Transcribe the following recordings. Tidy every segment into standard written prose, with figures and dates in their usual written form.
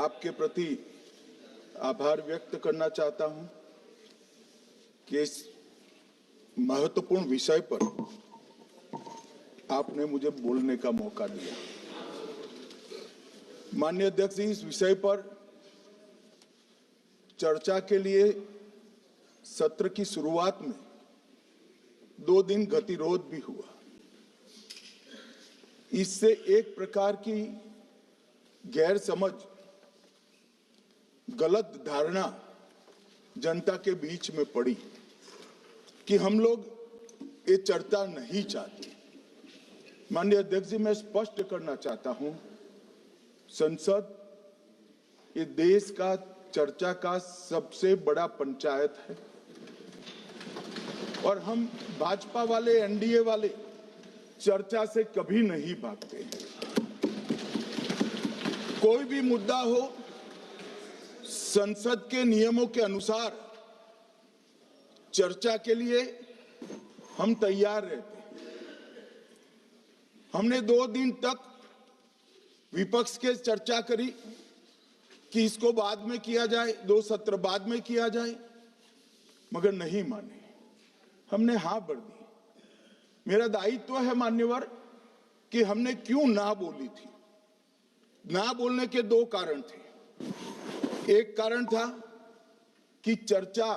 आपके प्रति आभार व्यक्त करना चाहता हूं कि इस महत्वपूर्ण विषय पर आपने मुझे बोलने का मौका दिया। माननीय अध्यक्ष जी, इस विषय पर चर्चा के लिए सत्र की शुरुआत में 2 दिन गतिरोध भी हुआ। इससे एक प्रकार की गैर समझ, गलत धारणा जनता के बीच में पड़ी कि हम लोग ये चर्चा नहीं चाहते। माननीय अध्यक्ष जी, मैं स्पष्ट करना चाहता हूं, संसद ये देश का चर्चा का सबसे बड़ा पंचायत है और हम भाजपा वाले, एनडीए वाले चर्चा से कभी नहीं भागते। कोई भी मुद्दा हो, संसद के नियमों के अनुसार चर्चा के लिए हम तैयार रहते हैं। हमने 2 दिन तक विपक्ष के चर्चा करी कि इसको बाद में किया जाए, 2 सत्र बाद में किया जाए, मगर नहीं माने। हमने हाँ भर दी। मेरा दायित्व है मान्यवर कि हमने क्यों ना बोली थी। ना बोलने के 2 कारण थे। एक कारण था कि चर्चा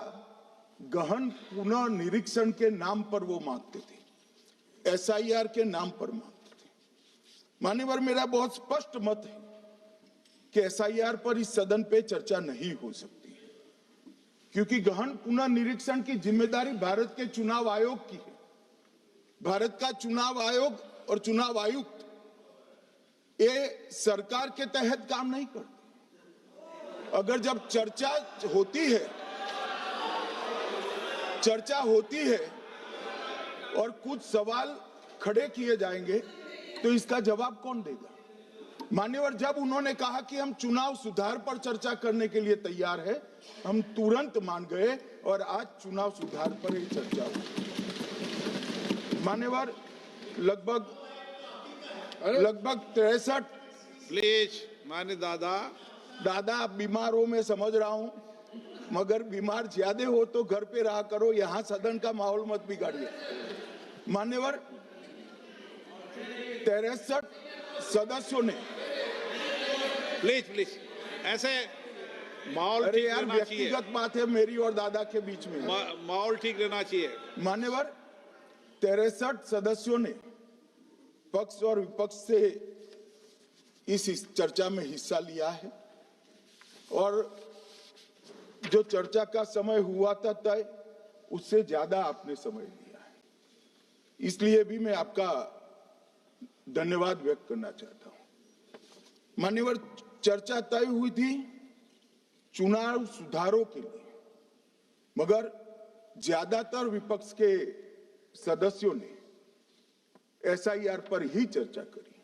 गहन पुनः निरीक्षण के नाम पर वो मांगते थे, एसआईआर के नाम पर मांगते थे। मान्यवर, मेरा बहुत स्पष्ट मत है कि एसआईआर पर इस सदन पे चर्चा नहीं हो सकती, क्योंकि गहन पुनः निरीक्षण की जिम्मेदारी भारत के चुनाव आयोग की है। भारत का चुनाव आयोग और चुनाव आयुक्त ये सरकार के तहत काम नहीं करते। अगर जब चर्चा होती है और कुछ सवाल खड़े किए जाएंगे तो इसका जवाब कौन देगा? मान्यवर, जब उन्होंने कहा कि हम चुनाव सुधार पर चर्चा करने के लिए तैयार है, हम तुरंत मान गए और आज चुनाव सुधार पर ही चर्चा हुई। मान्यवर, लगभग 63 प्लीज मान्य दादा बीमार हो, मैं समझ रहा हूं, मगर बीमार ज्यादा हो तो घर पे रहा करो, यहां सदन का माहौल मत बिगाड़िए। मान्यवर, 63 सदस्यों ने प्लीज ऐसे माहौल अरे ठीक यार, रहना चाहिए। व्यक्तिगत बात है मेरी और दादा के बीच में। माहौल ठीक रहना चाहिए। मान्यवर, 63 सदस्यों ने पक्ष और विपक्ष से इस चर्चा में हिस्सा लिया है और जो चर्चा का समय हुआ था तय, उससे ज्यादा आपने समय लिया है। इसलिए भी मैं आपका धन्यवाद व्यक्त करना चाहता हूं। मान्यवर, चर्चा तय हुई थी चुनाव सुधारों के लिए, मगर ज्यादातर विपक्ष के सदस्यों ने एसआईआर पर ही चर्चा करी।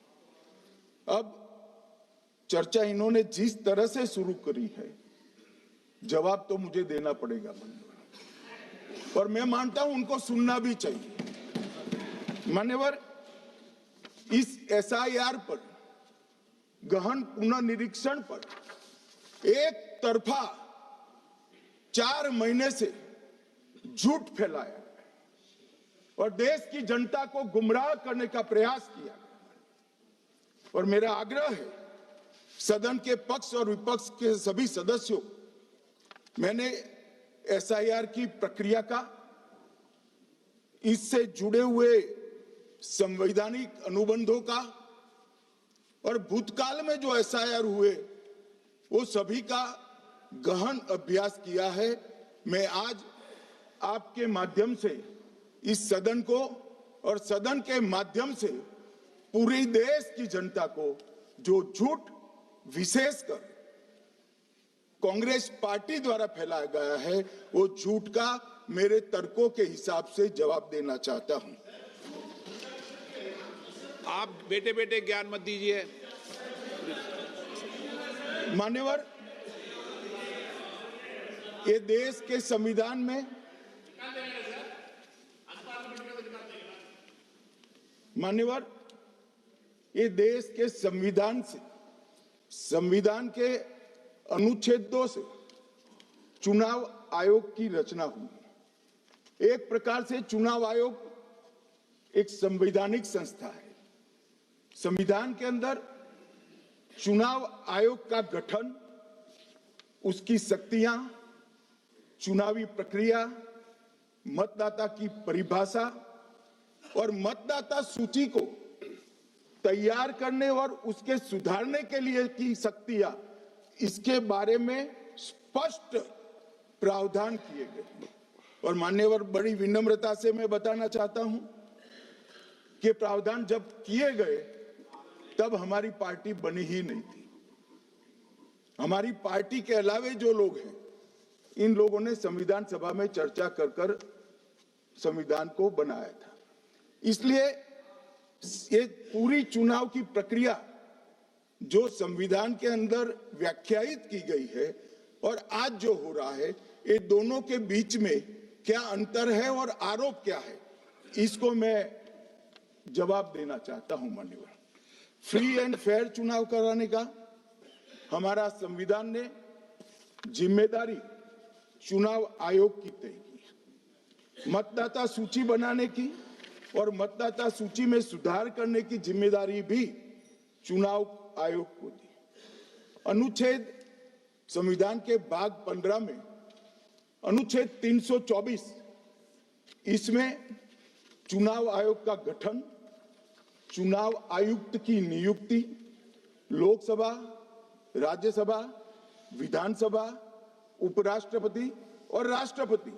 अब चर्चा इन्होंने जिस तरह से शुरू करी है, जवाब तो मुझे देना पड़ेगा मान्यवर, और मैं मानता हूं उनको सुनना भी चाहिए। मान्यवर, इस एसआईआर पर, गहन पुनर्निरीक्षण पर एक तरफा 4 महीने से झूठ फैलाया और देश की जनता को गुमराह करने का प्रयास किया। और मेरा आग्रह है सदन के पक्ष और विपक्ष के सभी सदस्यों, मैंने एसआईआर की प्रक्रिया का, इससे जुड़े हुए संवैधानिक अनुबंधों का और भूतकाल में जो एसआईआर हुए वो सभी का गहन अभ्यास किया है। मैं आज आपके माध्यम से इस सदन को और सदन के माध्यम से पूरे देश की जनता को जो झूठ विशेषकर कांग्रेस पार्टी द्वारा फैलाया गया है, वो झूठ का मेरे तर्कों के हिसाब से जवाब देना चाहता हूं। आप बेटे ज्ञान मत दीजिए। मान्यवर, ये देश के संविधान में, मान्यवर, ये देश के संविधान से, संविधान के अनुच्छेद 2 से चुनाव आयोग की रचना हुई। एक प्रकार से चुनाव आयोग एक संवैधानिक संस्था है। संविधान के अंदर चुनाव आयोग का गठन, उसकी शक्तियां, चुनावी प्रक्रिया, मतदाता की परिभाषा और मतदाता सूची को तैयार करने और उसके सुधारने के लिए की शक्तियां, इसके बारे में स्पष्ट प्रावधान किए गए। और मान्यवर, बड़ी विनम्रता से मैं बताना चाहता हूं कि प्रावधान जब किए गए तब हमारी पार्टी बनी ही नहीं थी। हमारी पार्टी के अलावे जो लोग हैं, इन लोगों ने संविधान सभा में चर्चा कर संविधान को बनाया था। इसलिए ये पूरी चुनाव की प्रक्रिया जो संविधान के अंदर व्याख्यायित की गई है और आज जो हो रहा है, ये दोनों के बीच में क्या अंतर है और आरोप क्या है, इसको मैं जवाब देना चाहता हूं। मान्यवर, फ्री एंड फेयर चुनाव कराने का हमारा संविधान ने जिम्मेदारी चुनाव आयोग की तय की। मतदाता सूची बनाने की और मतदाता सूची में सुधार करने की जिम्मेदारी भी चुनाव आयोग को दी। अनुच्छेद संविधान के भाग 15 में अनुच्छेद 324, इसमें चुनाव आयोग का गठन, चुनाव आयुक्त की नियुक्ति, लोकसभा, राज्यसभा, विधानसभा, उपराष्ट्रपति और राष्ट्रपति,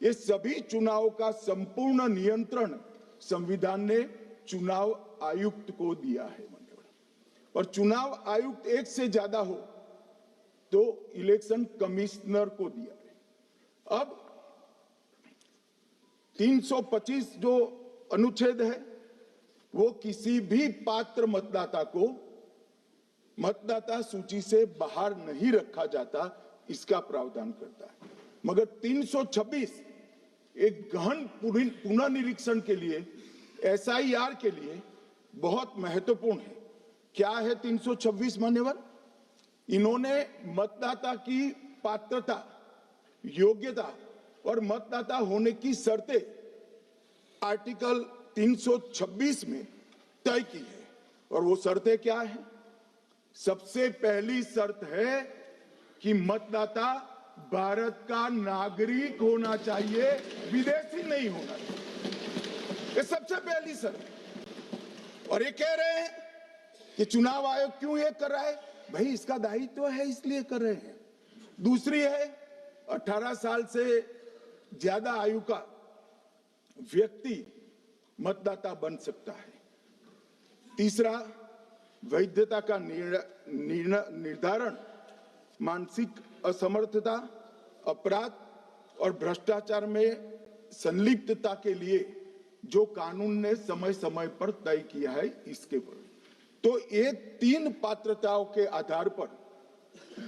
ये सभी चुनाव का संपूर्ण नियंत्रण संविधान ने चुनाव आयुक्त को दिया है। और चुनाव आयुक्त एक से ज्यादा हो तो इलेक्शन कमिश्नर को दिया है। अब 325 जो अनुच्छेद है, वो किसी भी पात्र मतदाता को मतदाता सूची से बाहर नहीं रखा जाता, इसका प्रावधान करता है। मगर 326 एक गहन पुनर्निरीक्षण के लिए, एसआईआर के लिए बहुत महत्वपूर्ण है। क्या है 326 मान्यवर? इन्होंने मतदाता की पात्रता, योग्यता और मतदाता होने की शर्तें आर्टिकल 326 में तय की है। और वो शर्तें क्या है? सबसे पहली शर्त है कि मतदाता भारत का नागरिक होना चाहिए, विदेशी नहीं होना चाहिए। ये सबसे पहली शर्त है। और ये कह रहे हैं कि चुनाव आयोग क्यों ये कर रहा है? भाई, इसका दायित्व है, इसलिए कर रहे हैं। दूसरी है 18 साल से ज्यादा आयु का व्यक्ति मतदाता बन सकता है। तीसरा, वैधता का निर्धारण मानसिक असमर्थता, अपराध और भ्रष्टाचार में संलिप्तता के लिए जो कानून ने समय समय पर तय किया है, इसके पर। तो ये 3 पात्रताओं के आधार पर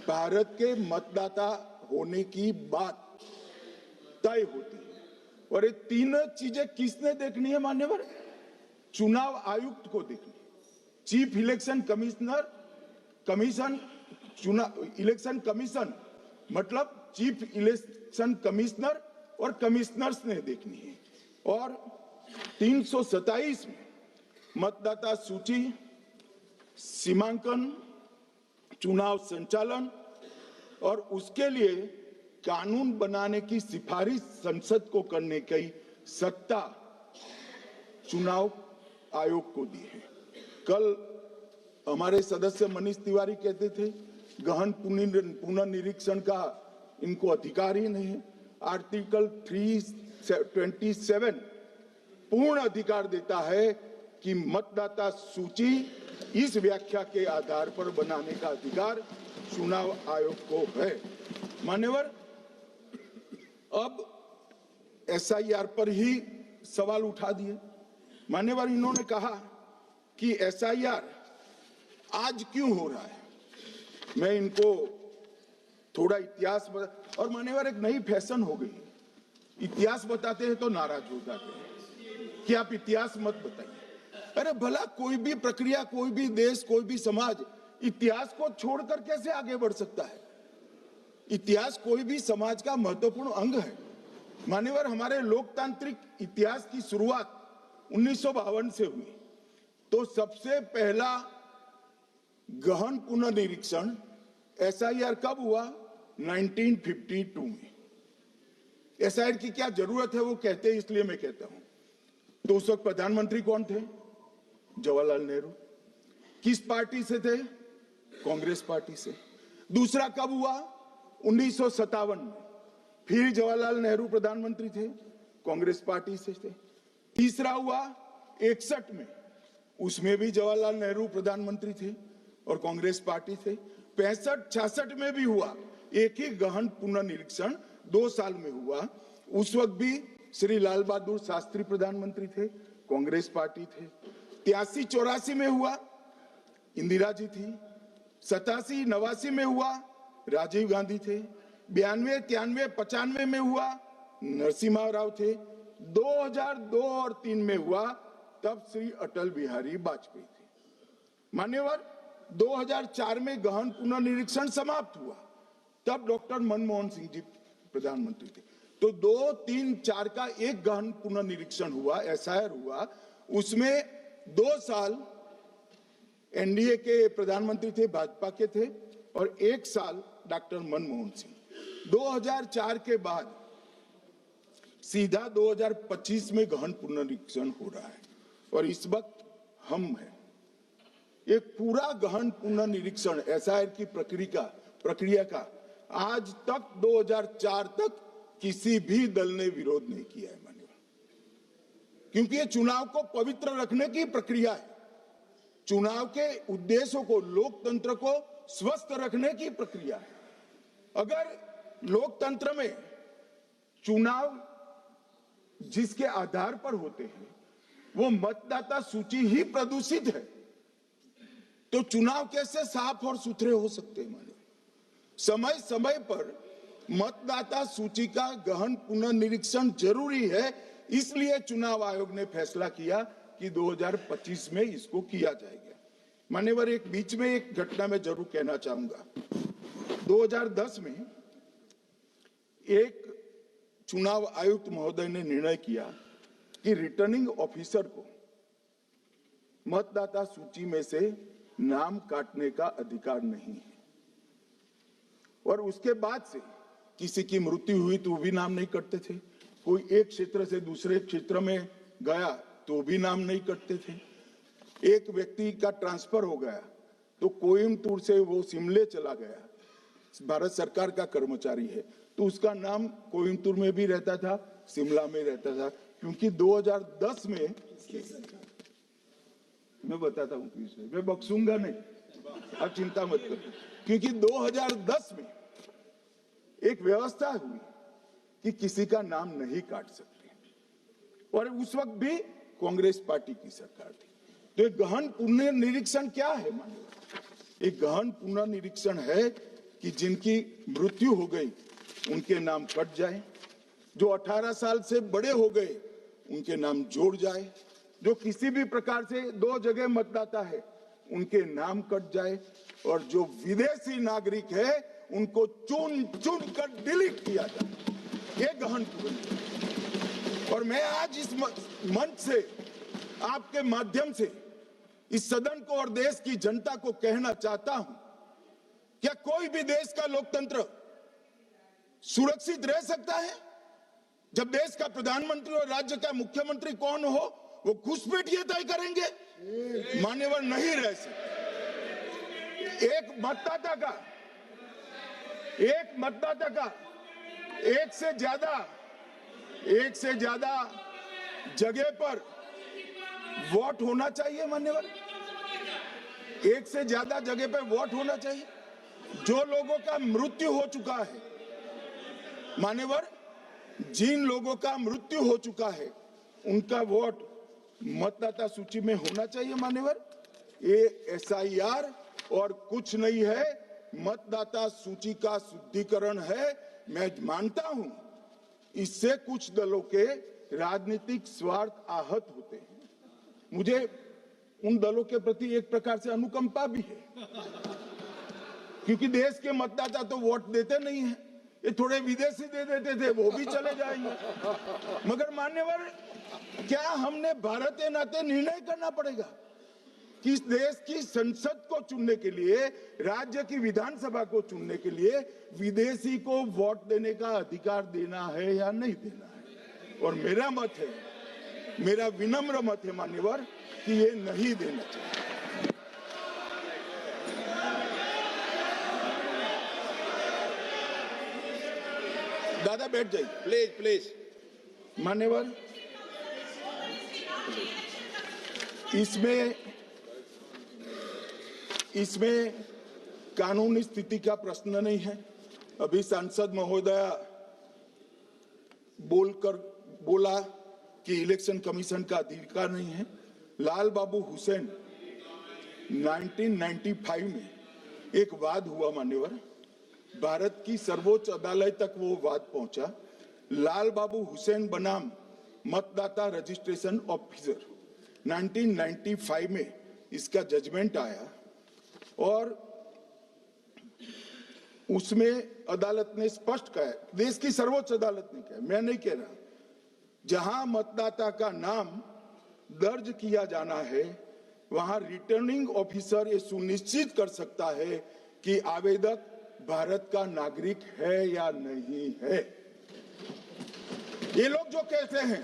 भारत के मतदाता होने की बात तय होती है। और ये 3 चीजें किसने देखनी है मान्यवर? चुनाव आयुक्त को देखनी है। चीफ इलेक्शन इलेक्शन कमीशन मतलब चीफ इलेक्शन कमिश्नर और कमिश्नर्स ने देखनी है। और 327 में मतदाता सूची, सीमांकन, चुनाव संचालन और उसके लिए कानून बनाने की सिफारिश संसद को करने की सत्ता चुनाव आयोग को दी है। कल हमारे सदस्य मनीष तिवारी कहते थे गहन पुनर्निरीक्षण का इनको अधिकार ही नहीं है। आर्टिकल 327 पूर्ण अधिकार देता है कि मतदाता सूची इस व्याख्या के आधार पर बनाने का अधिकार चुनाव आयोग को है। मान्यवर, अब एसआईआर पर ही सवाल उठा दिए। मान्यवर, इन्होंने कहा कि एसआईआर आज क्यों हो रहा है। मैं इनको थोड़ा इतिहास बता, और मान्यवर एक नई फैशन हो गई, इतिहास बताते हैं तो नाराज हो जाते हैं कि आप इतिहास मत बताइए। अरे भला, कोई भी प्रक्रिया, कोई भी देश, कोई भी समाज इतिहास को छोड़कर कैसे आगे बढ़ सकता है? इतिहास कोई भी समाज का महत्वपूर्ण अंग है। मान्यवर, हमारे लोकतांत्रिक इतिहास की शुरुआत 1952 से हुई। तो सबसे पहला गहन पुनर्निरीक्षण एसआईआर कब हुआ? 1952 में। एसआईआर की क्या जरूरत है वो कहते हैं, इसलिए मैं कहता हूं। तो उस वक्त प्रधानमंत्री कौन थे? जवाहरलाल नेहरू। किस पार्टी से थे? कांग्रेस पार्टी से। दूसरा कब हुआ? 1957 में। फिर जवाहरलाल नेहरू प्रधानमंत्री थे, कांग्रेस पार्टी से थे। तीसरा हुआ 61 में, उसमें भी जवाहरलाल नेहरू प्रधानमंत्री थे और कांग्रेस पार्टी थे। 65-66 में भी हुआ, एक ही गहन पुनर्निरीक्षण 2 साल में हुआ। उस वक्त भी श्री लाल बहादुर शास्त्री प्रधानमंत्री थे, कांग्रेस पार्टी थे। 83-84 में हुआ, इंदिरा जी थी। 87-89 में हुआ, राजीव गांधी थे। 92-93-95 में हुआ, नरसिम्हा राव थे। 2002 और 3 में हुआ, तब श्री अटल बिहारी वाजपेयी थे। मान्यवर, 2004 में गहन पुनर्निरीक्षण समाप्त हुआ, तब डॉक्टर मनमोहन सिंह जी प्रधानमंत्री थे। तो 2, 3, 4 का एक गहन पुनर्निरीक्षण हुआ, एसआईआर हुआ। उसमें 2 साल एनडीए के प्रधानमंत्री थे, भाजपा के थे, और 1 साल डॉक्टर मनमोहन सिंह। 2004 के बाद सीधा 2025 में गहन पुनर्निरीक्षण हो रहा है और इस वक्त हम हैं। एक पूरा गहन पुनर्निरीक्षण एसआईआर की प्रक्रिया का आज तक 2004 तक किसी भी दल ने विरोध नहीं किया है। मान्यवर, क्योंकि ये चुनाव को पवित्र रखने की प्रक्रिया है। चुनाव के उद्देश्यों को, लोकतंत्र को स्वस्थ रखने की प्रक्रिया है। अगर लोकतंत्र में चुनाव जिसके आधार पर होते हैं वो मतदाता सूची ही प्रदूषित है, तो चुनाव कैसे साफ और सुथरे हो सकते हैं? समय समय पर मतदाता सूची का गहन पुनर्निरीक्षण जरूरी है। इसलिए चुनाव आयोग ने फैसला किया कि 2025 में इसको किया जाएगा। मान्यवर, एक बीच में एक घटना में जरूर कहना चाहूंगा। 2010 में एक चुनाव आयुक्त महोदय ने निर्णय किया कि रिटर्निंग ऑफिसर को मतदाता सूची में से नाम काटने का अधिकार नहीं है, और उसके बाद से किसी की मृत्यु हुई तो भी नाम नहीं कटते थे। कोई एक क्षेत्र से दूसरे क्षेत्र में गया तो भी नाम नहीं कटते थे। एक व्यक्ति का ट्रांसफर हो गया तो कोयम्बटूर से वो शिमले चला गया, भारत सरकार का कर्मचारी है, तो उसका नाम कोयम्बटूर में भी रहता था, शिमला में रहता था। क्योंकि 2010 में, मैं बताता हूं, मैं बख्शूंगा नहीं, आप चिंता मत करो। क्योंकि 2010 में एक व्यवस्था हुई कि किसी का नाम नहीं काट सकते, और उस वक्त भी कांग्रेस पार्टी की सरकार थी। तो एक गहन पुनर्निरीक्षण क्या है? मानो एक गहन पुनर्निरीक्षण है कि जिनकी मृत्यु हो गई उनके नाम कट जाए, जो 18 साल से बड़े हो गए उनके नाम जोड़ जाए, जो किसी भी प्रकार से 2 जगह मतदाता है उनके नाम कट जाए, और जो विदेशी नागरिक है उनको चुन चुन कर डिलीट किया जाए। ये गहन पुनर्निरीक्षण। और मैं आज इस मंच से, आपके माध्यम से इस सदन को और देश की जनता को कहना चाहता हूं, क्या कोई भी देश का लोकतंत्र सुरक्षित रह सकता है जब देश का प्रधानमंत्री और राज्य का मुख्यमंत्री कौन हो वो घुसपैठिए तय करेंगे? मान्यवर, नहीं रह सकते। एक मतदाता का एक से ज्यादा जगह पर वोट होना चाहिए। मान्यवर, एक से ज्यादा जगह पर वोट होना चाहिए। जो लोगों का मृत्यु हो चुका है, मान्यवर, जिन लोगों का मृत्यु हो चुका है उनका वोट मतदाता सूची में होना चाहिए। मान्यवर, ये एसआईआर और कुछ नहीं है, मतदाता सूची का शुद्धिकरण है। मैं मानता हूं इससे कुछ दलों के राजनीतिक स्वार्थ आहत होते हैं। मुझे उन दलों के प्रति एक प्रकार से अनुकंपा भी है, क्योंकि देश के मतदाता तो वोट देते नहीं है, ये थोड़े विदेशी दे देते थे, वो भी चले जाएंगे। मगर मान्यवर, क्या हमने भारत के नाते निर्णय करना पड़ेगा कि इस देश की संसद को चुनने के लिए, राज्य की विधानसभा को चुनने के लिए विदेशी को वोट देने का अधिकार देना है या नहीं देना है? और मेरा मत है, मेरा विनम्र मत है मान्यवर, कि ये नहीं देना चाहिए। दादा बैठ जाइए प्लीज प्लीज। मान्यवर, इसमें कानूनी स्थिति का प्रश्न नहीं है। अभी सांसद महोदय बोला कि इलेक्शन कमीशन का अधिकार नहीं है। लाल बाबू हुसैन 1995 में एक वाद हुआ मान्यवर, भारत की सर्वोच्च अदालत तक वो वाद पहुंचा। लाल बाबू हुसैन बनाम मतदाता रजिस्ट्रेशन ऑफिसर 1995 में इसका जजमेंट आया और उसमें अदालत ने स्पष्ट कहा, देश की सर्वोच्च अदालत ने कहा, मैं नहीं कह रहा, जहां मतदाता का नाम दर्ज किया जाना है वहां रिटर्निंग ऑफिसर ये सुनिश्चित कर सकता है कि आवेदक भारत का नागरिक है या नहीं है। ये लोग जो कहते हैं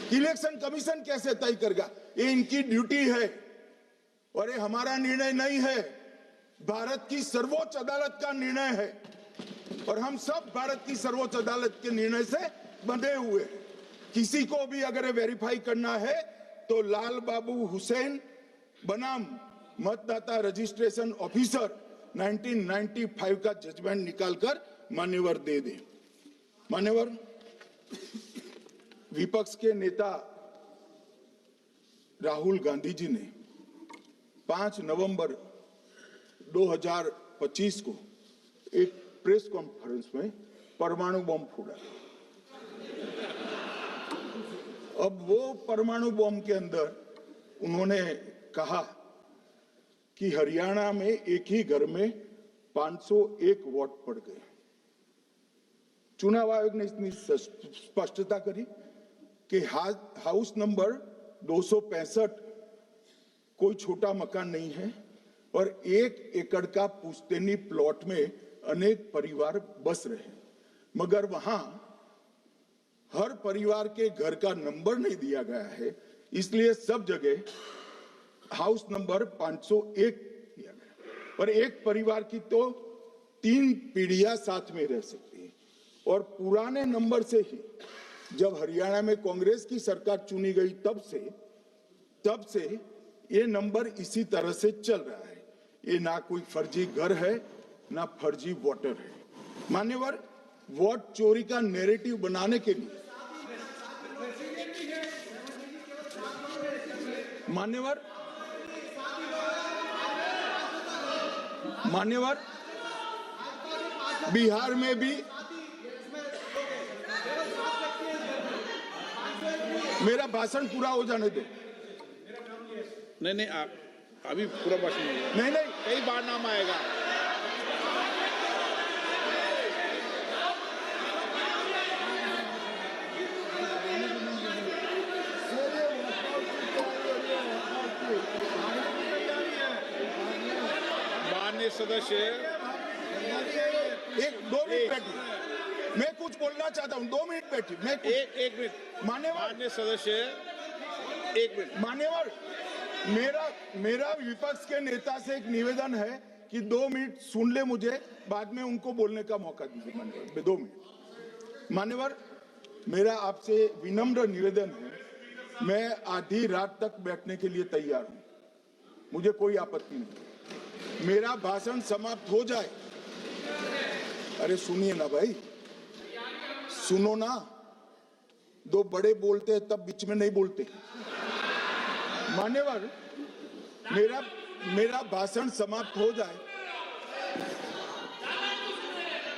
कि इलेक्शन कमीशन कैसे तय करेगा, ये इनकी ड्यूटी है और ये हमारा निर्णय नहीं है, भारत की सर्वोच्च अदालत का निर्णय है और हम सब भारत की सर्वोच्च अदालत के निर्णय से बंधे हुए हैं। किसी को भी अगर वेरीफाई करना है तो लाल बाबू हुसैन बनाम मतदाता रजिस्ट्रेशन ऑफिसर 1995 का जजमेंट निकालकर मान्यवर दे दे। मान्यवर, विपक्ष के नेता राहुल गांधी जी ने 5 नवंबर 2025 को एक प्रेस कॉन्फ्रेंस में परमाणु बम फोड़ा। अब वो परमाणु बम के अंदर उन्होंने कहा कि हरियाणा में एक ही घर में 501 वोट पड़ गए। चुनाव आयोग ने इतनी स्पष्टता करी कि हाउस नंबर 265 कोई छोटा मकान नहीं है और 1 एकड़ का पुश्तैनी प्लॉट में अनेक परिवार बस रहे, मगर वहां हर परिवार के घर का नंबर नहीं दिया गया है, इसलिए सब जगह हाउस नंबर 501 दिया गया और एक परिवार की तो 3 पीढ़ियां साथ में रह सकती है। और पुराने नंबर से ही जब हरियाणा में कांग्रेस की सरकार चुनी गई तब से ये नंबर इसी तरह से चल रहा है। ये ना कोई फर्जी घर है ना फर्जी वोटर है। मान्यवर, वोट चोरी का नैरेटिव बनाने के लिए मान्यवर बिहार में भी मेरा भाषण पूरा हो जाने दो। नहीं, आप अभी पूरा भाषण नहीं, कई बार नाम आएगा। माननीय सदस्य, 2 मिनट बैठिए, मैं कुछ बोलना चाहता हूं। 2 मिनट बैठिए, मैं एक मिनट। माननीय सदस्य, 1 मिनट। मान्यवर, मेरा विपक्ष के नेता से एक निवेदन है कि 2 मिनट सुन ले मुझे, बाद में उनको बोलने का मौका दीजिए। मान्यवर, 2 मिनट। मान्यवर, मेरा आपसे विनम्र निवेदन है, मैं आधी रात तक बैठने के लिए तैयार हूं, मुझे कोई आपत्ति नहीं। मेरा भाषण समाप्त हो जाए, अरे सुनिए ना भाई, सुनो ना, 2 बड़े बोलते हैं तब बीच में नहीं बोलते। मान्यवर, मेरा भाषण समाप्त हो जाए।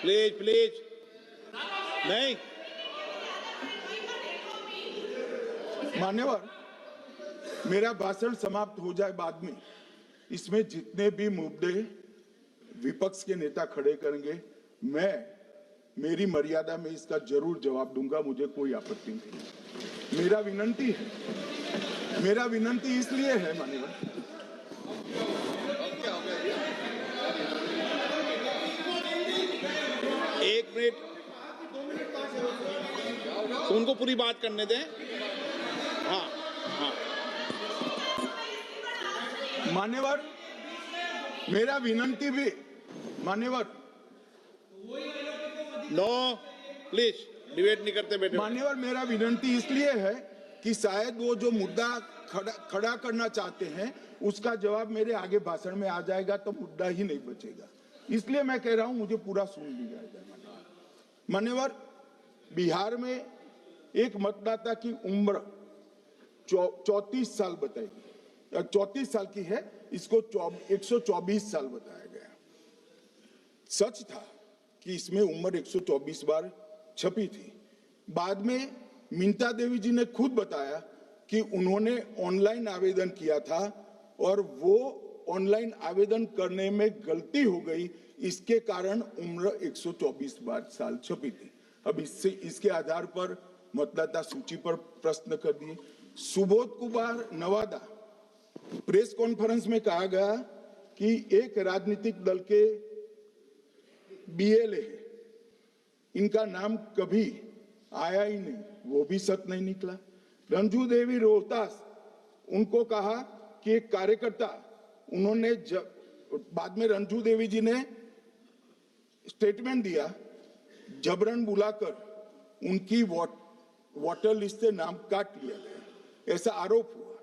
प्लीज नहीं। मान्यवर, मेरा भाषण समाप्त हो जाए बाद में, इसमें जितने भी मुद्दे विपक्ष के नेता खड़े करेंगे, मैं मेरी मर्यादा में इसका जरूर जवाब दूंगा, मुझे कोई आपत्ति नहीं। मेरा विनंती इसलिए है माननीय, एक मिनट, तो उनको पूरी बात करने दें। हाँ हाँ, मान्यवर, मेरा विनंती भी मान्यवर, नो प्लीज डिबेट नहीं करते बेटे। मान्यवर, मेरा विनंती इसलिए है कि शायद वो जो मुद्दा खड़ा करना चाहते हैं उसका जवाब मेरे आगे भाषण में आ जाएगा तो मुद्दा ही नहीं बचेगा, इसलिए मैं कह रहा हूं मुझे पूरा सुन लिया जाए। मान्यवर, बिहार में एक मतदाता की उम्र 34 साल बताई गई, 34 साल की है, इसको 124 साल बताया गया। सच था कि इसमें उम्र 124 बार छपी थी। बाद में मिंता देवी जी ने खुद बताया कि उन्होंने ऑनलाइन आवेदन किया था और वो ऑनलाइन आवेदन करने में गलती हो गई, इसके कारण उम्र 124 बार साल छपी थी। अब इसके आधार पर मतदाता सूची पर प्रश्न कर दिए। सुबोध कुमार नवादा, प्रेस कॉन्फ्रेंस में कहा गया कि एक राजनीतिक दल के बीएलए है, इनका नाम कभी आया ही नहीं, वो भी सच नहीं निकला। रंजू देवी रोहतास, उनको कहा कि एक कार्यकर्ता, उन्होंने बाद में रंजू देवी जी ने स्टेटमेंट दिया, जबरन बुलाकर उनकी वोटर लिस्ट से नाम काट लिया गया, ऐसा आरोप हुआ।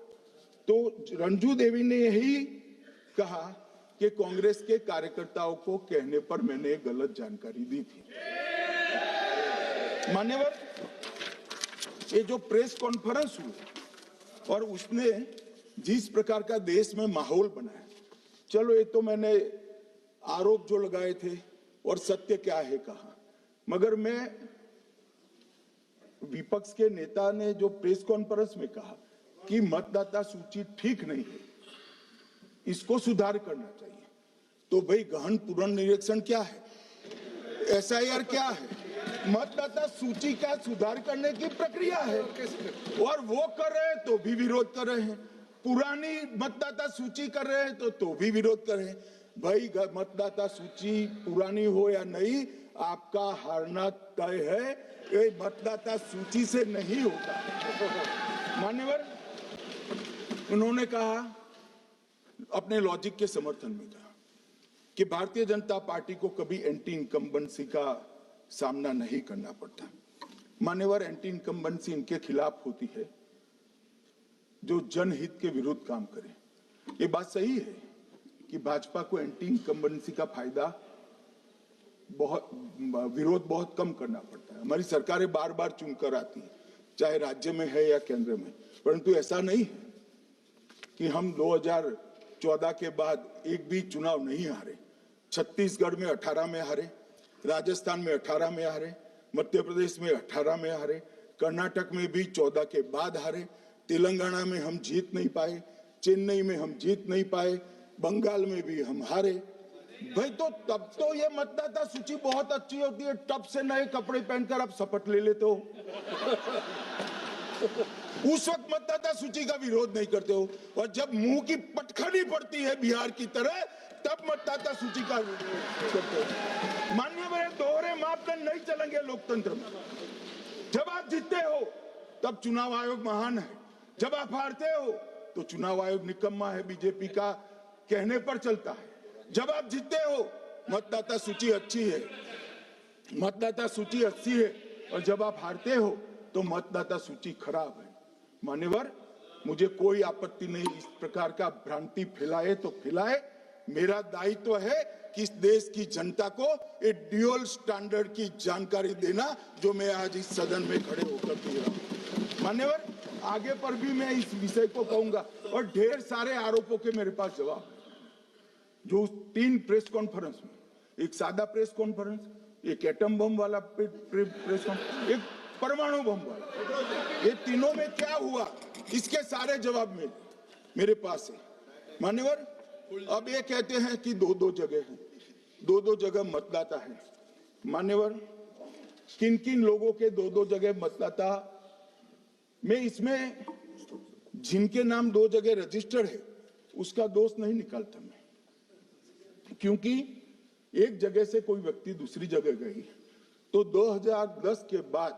तो रंजू देवी ने यही कहा कि कांग्रेस के कार्यकर्ताओं को कहने पर मैंने गलत जानकारी दी थी। मान्यवर, ये जो प्रेस कॉन्फ्रेंस हुई और उसने जिस प्रकार का देश में माहौल बनाया, चलो ये तो मैंने आरोप जो लगाए थे और सत्य क्या है कहा, मगर मैं विपक्ष के नेता ने जो प्रेस कॉन्फ्रेंस में कहा कि मतदाता सूची ठीक नहीं है, इसको सुधार करना चाहिए, तो भाई गहन पुनर्निरीक्षण क्या है, एसआईआर क्या है, मतदाता सूची का सुधार करने की प्रक्रिया है, और वो कर रहे हैं तो भी विरोध कर रहे हैं, पुरानी मतदाता सूची कर रहे हैं तो भी विरोध कर रहे हैं। भाई मतदाता सूची पुरानी हो या नहीं, आपका हारना तय है, ये मतदाता सूची से नहीं होता। मान्यवर, उन्होंने कहा, अपने लॉजिक के समर्थन में कहा कि भारतीय जनता पार्टी को कभी एंटी इनकम्बेंसी का सामना नहीं करना पड़ता। मान्यवर, एंटी इनकम्बेंसी इनके खिलाफ होती है जो जनहित के विरुद्ध काम करे। ये बात सही है कि भाजपा को एंटी इनकम्बेंसी का फायदा विरोध बहुत कम करना पड़ता है। हमारी सरकारें बार बार चुनकर आती है, चाहे राज्य में है या केंद्र में, परंतु ऐसा नहीं है कि हम 2014 के बाद एक भी चुनाव नहीं हारे। छत्तीसगढ़ में 18 में हारे, राजस्थान में 18 में हारे, मध्य प्रदेश में 18 में हारे, कर्नाटक में भी 14 के बाद हारे, तेलंगाना में हम जीत नहीं पाए, चेन्नई में हम जीत नहीं पाए, बंगाल में भी हम हारे। भाई तो तब तो ये मतदाता सूची बहुत अच्छी होती है, तब से नए कपड़े पहनकर आप शपथ ले लेते हो। उस वक्त मतदाता सूची का विरोध नहीं करते हो, और जब मुंह की पटखनी पड़ती है बिहार की तरह, तब मतदाता सूची का विरोध करते हो। माननीय, दोहरे मापदंड नहीं चलेंगे लोकतंत्र में। जब आप जीतते हो तब चुनाव आयोग महान है, जब आप हारते हो तो चुनाव आयोग निकम्मा है, बीजेपी का कहने पर चलता है। जब आप जीतते हो मतदाता सूची अच्छी है, मतदाता सूची अच्छी है, और जब आप हारते हो तो मतदाता सूची खराब है। मान्यवर, मुझे कोई आपत्ति नहीं, इस प्रकार का भ्रांति फैलाए तो फैलाए, मेरा दायित्व है कि इस देश की जनता को एक ड्यूअल स्टैंडर्ड की जानकारी देना, जो मैं आज इस सदन में खड़े होकर दे रहा हूं। मान्यवर, आगे पर भी मैं इस विषय को कहूंगा, और ढेर सारे आरोपों के मेरे पास जवाब है। जो 3 प्रेस कॉन्फ्रेंस में, एक सादा प्रेस कॉन्फ्रेंस, एक एटम बम वाला प्रेस कॉन्फ्रेंस, एक परमाणु बम वाला, ये तीनों में क्या हुआ, इसके सारे जवाब मेरे पास है। मान्यवर, अब ये कहते हैं कि 2-2 जगह है, दो दो जगह मतदाता है। मान्यवर, किन किन लोगों के दो दो जगह मतदाता, मैं इसमें जिनके नाम दो जगह रजिस्टर्ड है उसका दोष नहीं निकालता मैं, क्योंकि एक जगह से कोई व्यक्ति दूसरी जगह गई तो 2010 के बाद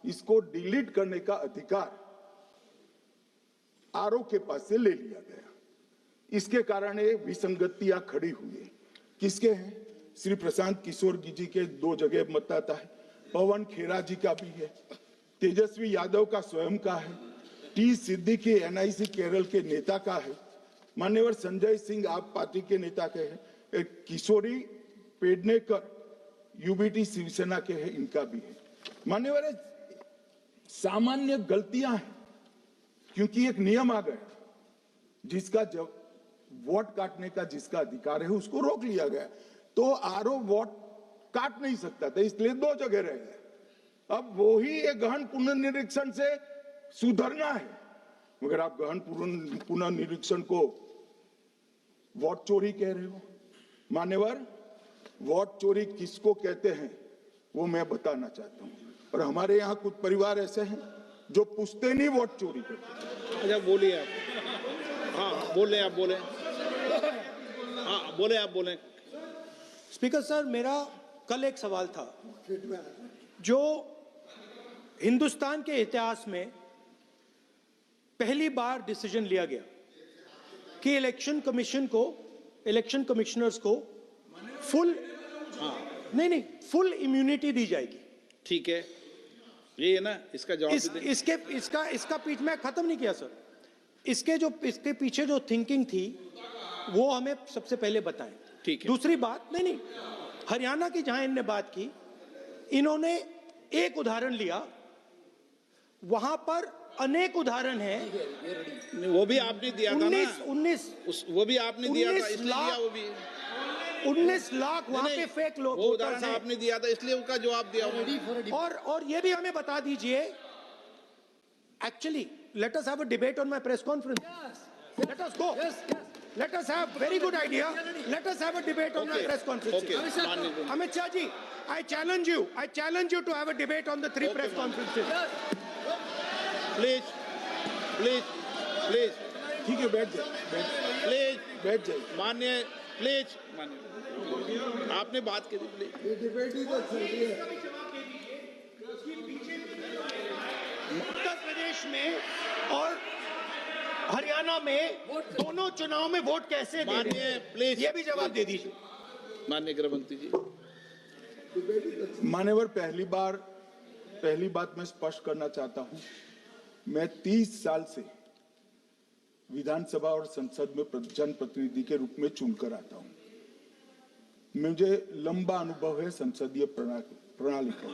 इसको डिलीट करने का अधिकार आरओ के पास से ले लिया गया। इसके कारण ये विसंगतियां खड़ी हुई। किसके हैं? श्री प्रशांत किशोर जी के दो जगह मतदाता है, पवन खेरा जी का भी है, तेजस्वी यादव का स्वयं का है, टी सिद्दीकी एनआईसी केरल के नेता का है, मान्यवर संजय सिंह आप पार्टी के नेता के हैं, एक किशोरी पेडनेकर यूबीटी शिवसेना के हैं, इनका भी है। मान्यवर, सामान्य गलतियां हैं, क्योंकि एक नियम आ गया जिसका जब वोट काटने का जिसका अधिकार है उसको रोक लिया गया, तो आरओ वोट काट नहीं सकता था, इसलिए दो जगह रह गए। अब वही एक गहन पुनर्निरीक्षण से सुधरना है, मगर आप गहन पुनर्निरीक्षण को वोट चोरी कह रहे हो। मान्यवर, वोट चोरी किसको कहते हैं वो मैं बताना चाहता हूं, और हमारे यहाँ कुछ परिवार ऐसे हैं जो पूछते नहीं वोट चोरी करते। अच्छा बोलिए आप। हाँ बोले आप, बोले। हाँ बोले आप, बोले। स्पीकर सर, मेरा कल एक सवाल था जो हिंदुस्तान के इतिहास में पहली बार डिसीजन लिया गया कि इलेक्शन कमिश्नर्स को फुल फुल इम्यूनिटी दी जाएगी। ठीक है, ये है ना, इसका जवाब इसका पीठ में खत्म नहीं किया सर। इसके पीछे जो थिंकिंग थी वो हमें सबसे पहले बताएं। ठीक है। दूसरी बात, नहीं हरियाणा की जहां इन्होंने बात की, इन्होंने एक उदाहरण लिया, वहां पर अनेक उदाहरण हैं। वो भी आपने दिया था ना, 19 वो भी आपने दिया था, इसलिए दिया वो भी। 19 लाख वहां पे फेक लोग, वो उदाहरण आपने दिया था, इसलिए उसका जवाब दिया। और ये भी हमें बता दीजिए, actually let us have a debate on my press conference. Let us go. Let us have very good idea. Let us have a debate on my press conference. Amit Shah ji, I challenge you to have a debate on the three press conferences. Please. ठीक है, बैठ जाइए, बैठ जाइए। माननीय, please माननीय, आपने बात की थी, प्लीज। उत्तर प्रदेश में और हरियाणा में दोनों चुनाव में वोट कैसे दे रहे हैं? प्लीज ये भी जवाब दे दीजिए। माननीय गृह मंत्री जी। मान्यवर, पहली बात मैं स्पष्ट करना चाहता हूं, मैं 30 साल से विधानसभा और संसद में जनप्रतिनिधि के रूप में चुनकर आता हूं। मुझे लंबा अनुभव है संसदीय प्रणाली का।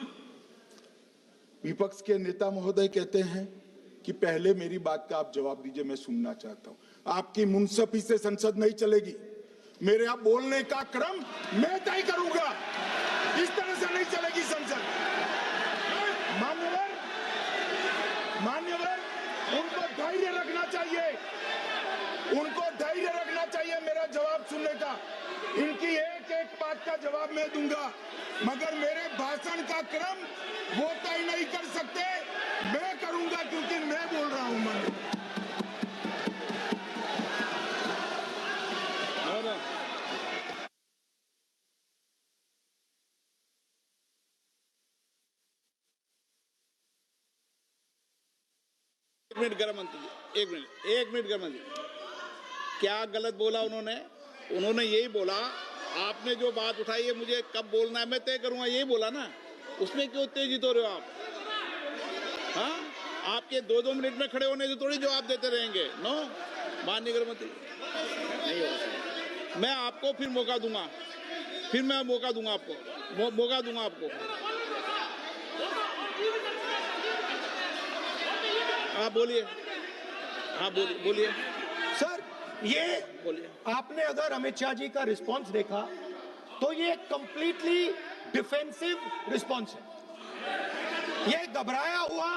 विपक्ष के नेता महोदय कहते हैं कि पहले मेरी बात का आप जवाब दीजिए, मैं सुनना चाहता हूं। आपकी मुनसफी से संसद नहीं चलेगी, मेरे आप बोलने का क्रम मैं तय करूंगा, इस तरह से नहीं चलेगी संसद। मान्यवर, उनको धैर्य रखना चाहिए, मेरा जवाब सुनने का। इनकी एक एक बात का जवाब मैं दूंगा, मगर मेरे भाषण का क्रम वो तय नहीं कर सकते, मैं करूंगा, क्योंकि मैं बोल रहा हूं। एक मिनट गृह मंत्री जी, एक मिनट गृह मंत्री, क्या गलत बोला उन्होंने यही बोला, आपने जो बात उठाई है मुझे कब बोलना है मैं तय करूंगा, यही बोला ना, उसमें क्यों उत्तेजित हो रहे हो आप? हाँ, आपके 2-2 मिनट में खड़े होने से थोड़ी जवाब देते रहेंगे। नो, माननीय गृह मंत्री, नहीं होगा। मैं आपको फिर मौका दूंगा, आपको। हाँ बोलिए, बोलिए सर। ये बोलिए। आपने अगर अमित शाह जी का रिस्पांस देखा तो ये कंप्लीटली डिफेंसिव रिस्पांस है, ये घबराया हुआ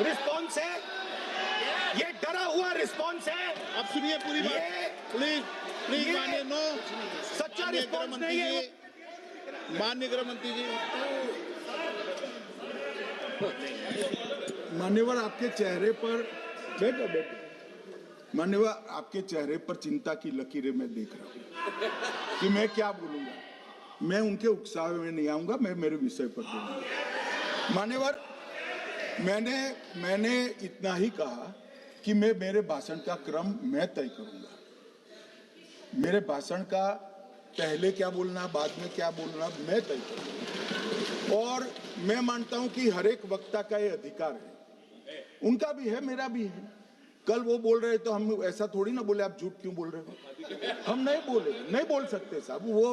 रिस्पांस है, ये डरा हुआ रिस्पांस है। अब सुनिए पूरी बात, प्लीज माननीय नो सच्चा माननीय रिस्पॉन्स गृहमंत्री नहीं है। जी, माननीय गृहमंत्री जी, मान्यवर आपके चेहरे पर बैठो बैठो मान्यवर आपके चेहरे पर चिंता की लकीरें मैं देख रहा हूं कि मैं क्या बोलूंगा। मैं उनके उकसावे में नहीं आऊंगा, मैं मेरे विषय पर बोलूंगा। मान्यवर मैंने इतना ही कहा कि मैं मेरे भाषण का क्रम मैं तय करूंगा। मेरे भाषण का पहले क्या बोलना बाद में क्या बोलना मैं तय करूंगा। और मैं मानता हूं कि हर एक वक्ता का ये अधिकार है, उनका भी है मेरा भी है। कल वो बोल रहे तो हम ऐसा थोड़ी ना बोले आप झूठ क्यों बोल रहे हो, हम नहीं बोले, नहीं बोल सकते साहब। वो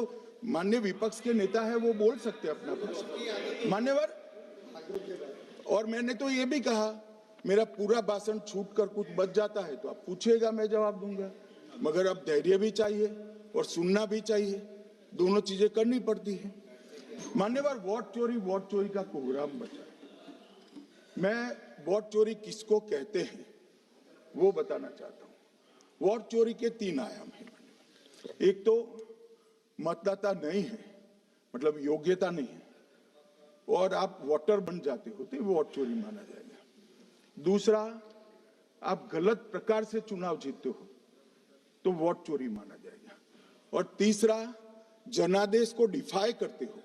माननीय विपक्ष के नेता है, वो बोल सकते अपना पक्ष मान्यवर। और मैंने तो ये भी कहा मेरा पूरा भाषण छूट कर कुछ बच जाता है तो आप पूछिएगा, मैं जवाब दूंगा। मगर अब धैर्य भी चाहिए और सुनना भी चाहिए, दोनों चीजें करनी पड़ती है। मान्यवर वोट चोरी का कोहराम बचा। मैं वोट चोरी किसको कहते हैं वो बताना चाहता हूं। वोट चोरी के 3 आयाम हैं। एक तो मतदाता नहीं है, मतलब योग्यता नहीं है और आप वोटर बन जाते हो तो वोट चोरी माना जाएगा। दूसरा, आप गलत प्रकार से चुनाव जीतते हो तो वोट चोरी माना जाएगा। और तीसरा, जनादेश को डिफाई करते हो,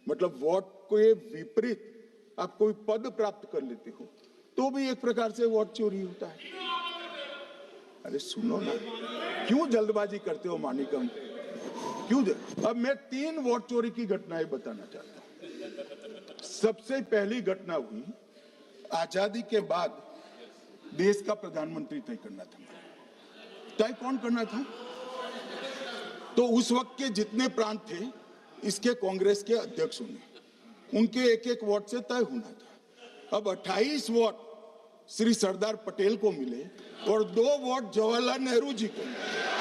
मतलब वोट के विपरीत आप कोई पद प्राप्त कर लेते हो तो भी एक प्रकार से वोट चोरी होता है। अरे सुनो ना, क्यों जल्दबाजी करते हो मानिकम, क्यों? अब मैं 3 वोट चोरी की घटनाएं बताना चाहता हूं। सबसे पहली घटना हुई आजादी के बाद देश का प्रधानमंत्री तय करना था। तय कौन करना था? तो उस वक्त के जितने प्रांत थे इसके कांग्रेस के अध्यक्षों ने, उनके एक एक वोट से तय होना था। अब 28 वोट श्री सरदार पटेल को मिले और 2 वोट जवाहरलाल नेहरू जी को मिले।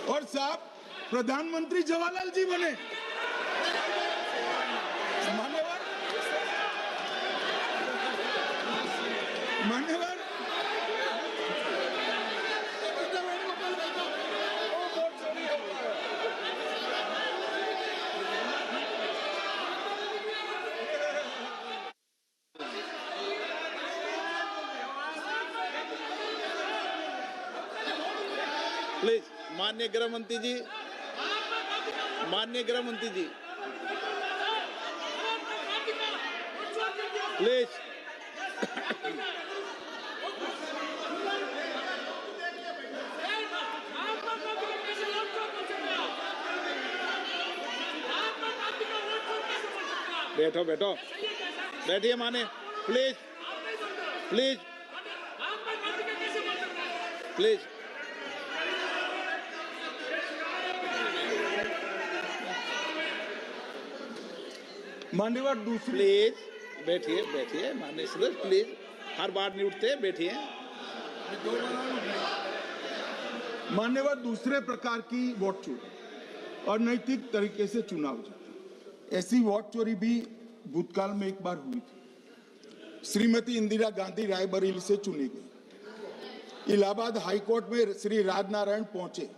और साहब प्रधानमंत्री जवाहरलाल जी बने। मान्यवर प्लीज माननीय गृहमंत्री जी, माननीय गृहमंत्री जी, प्लीज। बैठो बैठो, बैठिए माने, प्लीज प्लीज प्लीज। मान्यवर दूसरी, प्लीज बैठिए बैठिए माननीय सदस्य, प्लीज हर बार नहीं उठते, बैठिए। मान्यवर दूसरे प्रकार की वोट चोरी और नैतिक तरीके से चुनाव जीतना, ऐसी वोट चोरी भी भूतकाल में एक बार हुई थी। श्रीमती इंदिरा गांधी रायबरेली से चुनी गई। इलाहाबाद हाईकोर्ट में श्री राजनारायण पहुंचे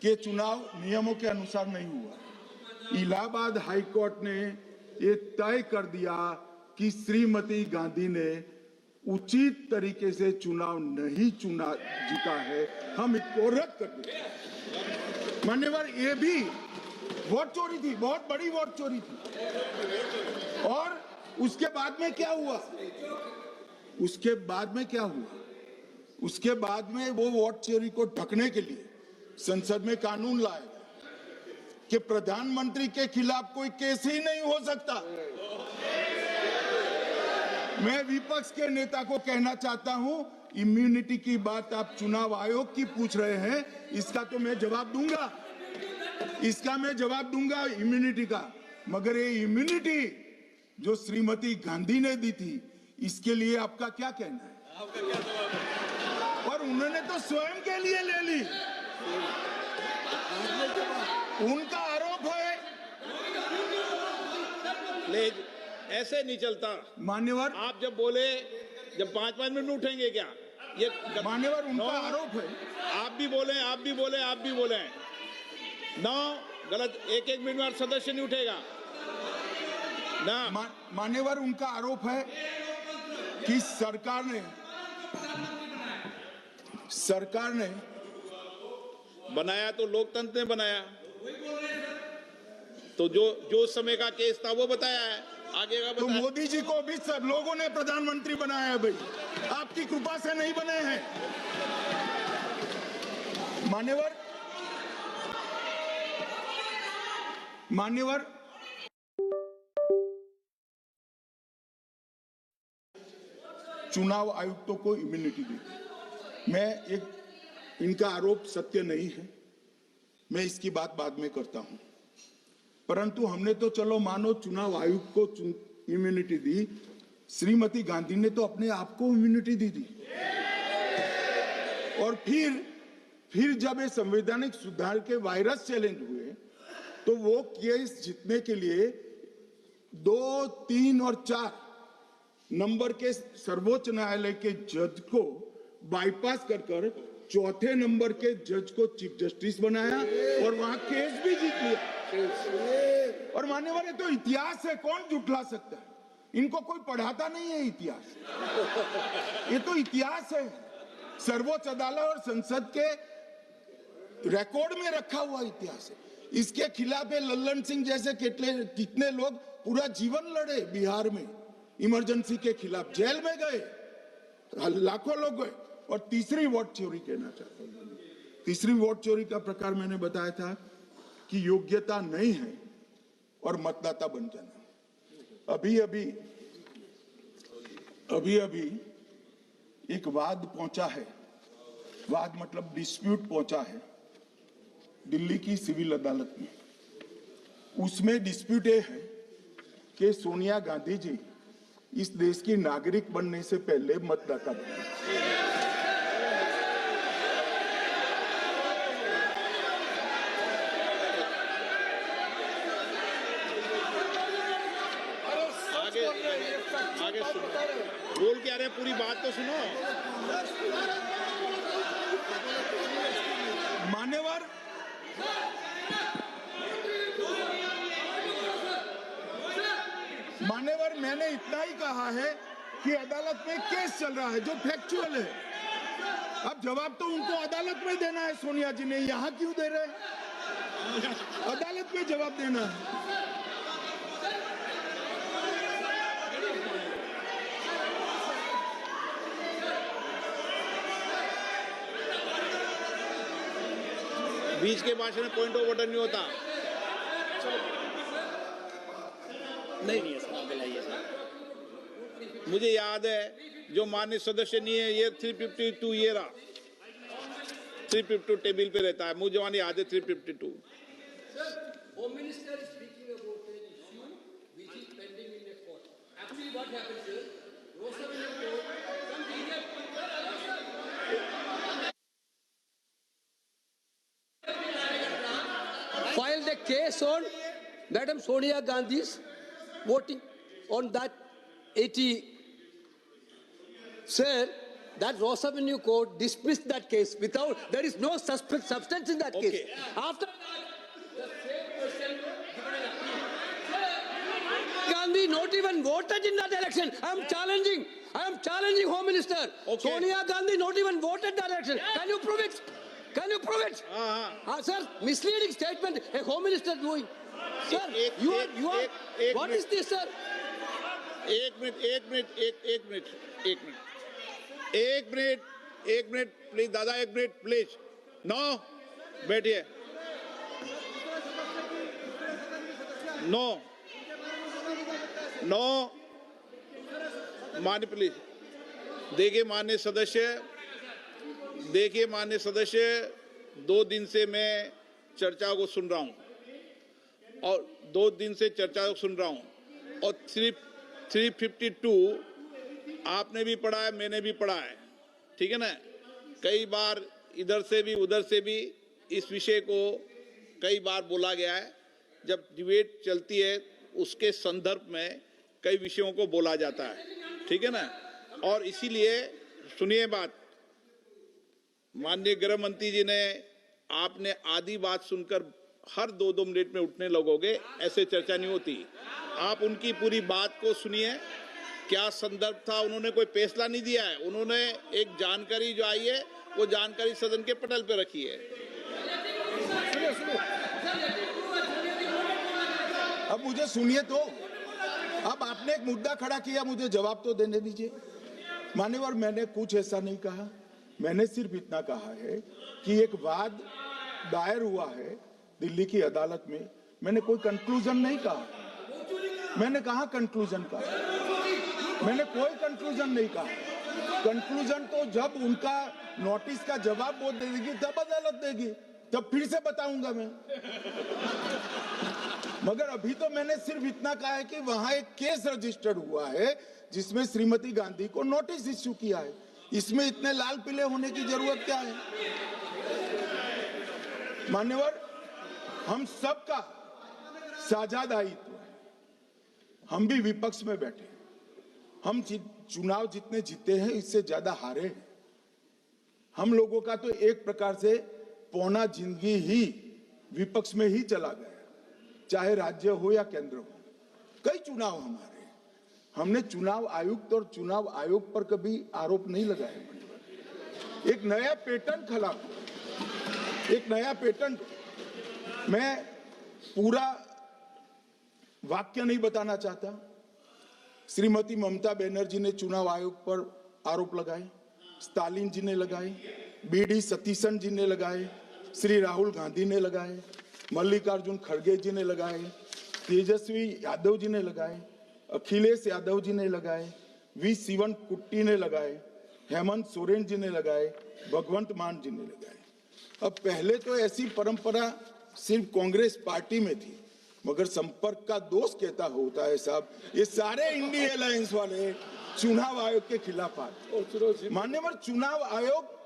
कि चुनाव नियमों के अनुसार नहीं हुआ। इलाहाबाद हाईकोर्ट ने ये तय कर दिया कि श्रीमती गांधी ने उचित तरीके से चुनाव नहीं जीता है, हम इसको रद्द कर दें। मान्यवर ये भी वोट चोरी थी, बहुत बड़ी वोट चोरी थी। और उसके बाद में क्या हुआ? उसके बाद में वो वोट चोरी को ढकने के लिए संसद में कानून लाया कि प्रधानमंत्री के खिलाफ कोई केस ही नहीं हो सकता। मैं विपक्ष के नेता को कहना चाहता हूं, इम्यूनिटी की बात आप चुनाव आयोग की पूछ रहे हैं, इसका तो मैं जवाब दूंगा, इम्यूनिटी का। मगर ये इम्यूनिटी जो श्रीमती गांधी ने दी थी, इसके लिए आपका क्या कहना है? और उन्होंने तो स्वयं के लिए ले ली, उनका आरोप है। प्लीज ऐसे नहीं चलता मान्यवर, आप जब बोले, जब 5-5 मिनट में उठेंगे क्या? ये मान्यवर उनका नौ, आरोप है। आप भी बोले, आप भी बोले, आप भी बोले। नौ, गलत। एक एक मिनट में सदस्य नहीं उठेगा ना। मान्यवर उनका आरोप है कि सरकार ने बनाया तो लोकतंत्र ने बनाया, तो जो समय का केस था वो बताया है, आगे का तो बताया। मोदी जी को भी सब लोगों ने प्रधानमंत्री बनाया है भाई, आपकी कृपा से नहीं बने हैं। मान्यवर चुनाव आयुक्तों को इम्यूनिटी दी। इनका आरोप सत्य नहीं है, मैं इसकी बात बाद में करता हूं, परंतु हमने तो चलो मानो चुनाव आयुक्त को इम्यूनिटी दी, श्रीमती गांधी ने तो अपने आप को इम्यूनिटी दी थी। और फिर जब ये संवैधानिक सुधार के वायरस चैलेंज हुए तो वो केस जीतने के लिए 2, 3 और 4 नंबर के सर्वोच्च न्यायालय के जज को बाईपास कर चौथे नंबर के जज को चीफ जस्टिस बनाया और वहां केस भी जीत लिया। और मान्यवर ये तो इतिहास है, कौन झुठला सकता है? इनको कोई पढ़ाता नहीं है इतिहास, ये तो इतिहास है, सर्वोच्च अदालत और संसद के रिकॉर्ड में रखा हुआ इतिहास है। इसके खिलाफ लल्लन सिंह जैसे कितने लोग पूरा जीवन लड़े बिहार में, इमरजेंसी के खिलाफ जेल में गए, लाखों लोग गए। और तीसरी वोट चोरी कहना चाहता हूं, तीसरी वोट चोरी का प्रकार मैंने बताया था कि योग्यता नहीं है और मतदाता बन जाना। अभी एक वाद पहुंचा है, वाद मतलब डिस्प्यूट पहुंचा है दिल्ली की सिविल अदालत में। उसमें डिस्प्यूट ये है कि सोनिया गांधी जी इस देश की नागरिक बनने से पहले मतदाता बने। आगे सुनो, बोल क्या रहे, पूरी बात तो सुनो। मान्यवर मैंने इतना ही कहा है कि अदालत में केस चल रहा है जो फैक्चुअल है। अब जवाब तो उनको अदालत में देना है, सोनिया जी ने यहां क्यों दे रहे हैं? अदालत में जवाब देना है। बीच के भाषण में पॉइंट ऑफ ऑर्डर नहीं होता। नहीं है सर, मुझे याद है जो माननीय सदस्य नहीं है, ये 352 ये रहा, 352 टेबल पे रहता है, मुझे वहां याद है 352। Home Minister is speaking about an issue which is pending in a court. Actually, what happens is, Rosavenue Court, filed a case on Madam Sonia Gandhi's voting on that 80. Sir, that Rosavenue Court dismissed that case without, there is no substance in that Okay. case. After Gandhi not even voted in that election. I am challenging Home Minister. Okay. Sonia Gandhi not even voted that election. Can you prove it? Can you prove it? Sir, misleading statement a Home Minister doing. Sir, you are. What is this, sir? एक minute please दादा, एक minute please. No, बैठिए। No मान्य please. देखिए मान्य सदस्य 2 दिन से मैं चर्चा को सुन रहा हूं और 2 दिन से चर्चा को सुन रहा हूं और 352 आपने भी पढ़ा है, मैंने भी पढ़ा है, ठीक है ना। कई बार इधर से भी उधर से भी इस विषय को कई बार बोला गया है। जब डिबेट चलती है उसके संदर्भ में कई विषयों को बोला जाता है, ठीक है ना। और इसीलिए सुनिए बात, माननीय गृह मंत्री जी ने, आपने आधी बात सुनकर हर 2-2 मिनट में उठने लगोगे, ऐसे चर्चा नहीं होती। आप उनकी पूरी बात को सुनिए, क्या संदर्भ था, उन्होंने कोई फैसला नहीं दिया है, उन्होंने एक जानकारी जो आई है वो जानकारी सदन के पटल पे रखी है। अब मुझे सुनिए तो, अब आपने एक मुद्दा खड़ा किया, मुझे जवाब तो देने दीजिए। मान्यवर, मैंने कुछ ऐसा नहीं कहा, मैंने सिर्फ इतना कहा है कि एक वाद दायर हुआ है दिल्ली की अदालत में, मैंने कोई कंक्लूजन नहीं कहा, मैंने कहा कंक्लूजन का, मैंने कोई कंक्लूजन नहीं कहा। कंक्लूजन तो जब उनका नोटिस का जवाब वो दे देगी तब अदालत देगी, तब फिर से बताऊंगा मैं। मगर अभी तो मैंने सिर्फ इतना कहा है कि वहां एक केस रजिस्टर्ड हुआ है जिसमें श्रीमती गांधी को नोटिस इश्यू किया है, इसमें इतने लाल पीले होने की जरूरत क्या है? मान्यवर, हम सबका साझा दायित्व है, हम भी विपक्ष में बैठे, हम चुनाव जितने जीते हैं इससे ज्यादा हारे हैं। हम लोगों का तो एक प्रकार से पौना जिंदगी ही विपक्ष में ही चला गया, चाहे राज्य हो या केंद्र हो। कई चुनाव हमारे, हमने चुनाव आयुक्त और चुनाव आयोग पर कभी आरोप नहीं लगाए। एक नया पैटर्न खड़ा, एक नया पैटर्न, मैं पूरा वाक्य नहीं बताना चाहता। श्रीमती ममता बनर्जी ने चुनाव आयोग पर आरोप लगाए, स्टालिन जी ने लगाए, बीडी सतीशन जी ने लगाए, श्री राहुल गांधी ने लगाए, मल्लिकार्जुन खड़गे जी ने लगाए, तेजस्वी यादव जी ने लगाए, अखिलेश यादव जी ने लगाए, वी शिवन कुट्टी ने लगाए, हेमंत सोरेन जी ने लगाए, भगवंत मान जी ने लगाए। अब पहले तो ऐसी परंपरा सिर्फ कांग्रेस पार्टी में थी, मगर संपर्क का दोष कहता होता है साहब, ये सारे इंडिया अलायंस वाले चुनाव आयोग के खिलाफ आए। मान्यवर, चुनाव आयोग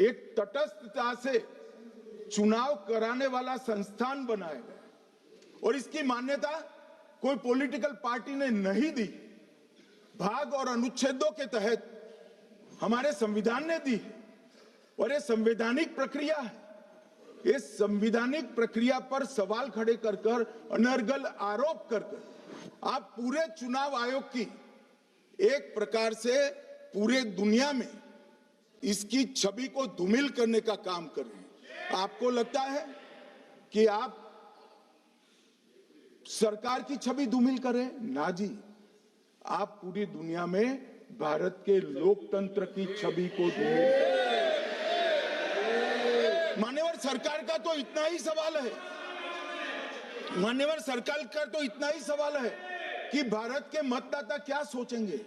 एक तटस्थता से चुनाव कराने वाला संस्थान बनाया गया और इसकी मान्यता कोई पॉलिटिकल पार्टी ने नहीं दी, भाग और अनुच्छेदों के तहत हमारे संविधान ने दी और ये संवैधानिक प्रक्रिया है। इस संवैधानिक प्रक्रिया पर सवाल खड़े कर कर, अनर्गल आरोप कर कर आप पूरे चुनाव आयोग की एक प्रकार से पूरे दुनिया में इसकी छवि को धूमिल करने का काम कर रहे हैं। आपको लगता है कि आप सरकार की छवि धूमिल करें? ना जी, आप पूरी दुनिया में भारत के लोकतंत्र की छवि को धूमिल करें। मान्यवर, सरकार का तो इतना ही सवाल है, मान्यवर सरकार का तो इतना ही सवाल है कि भारत के मतदाता क्या सोचेंगे,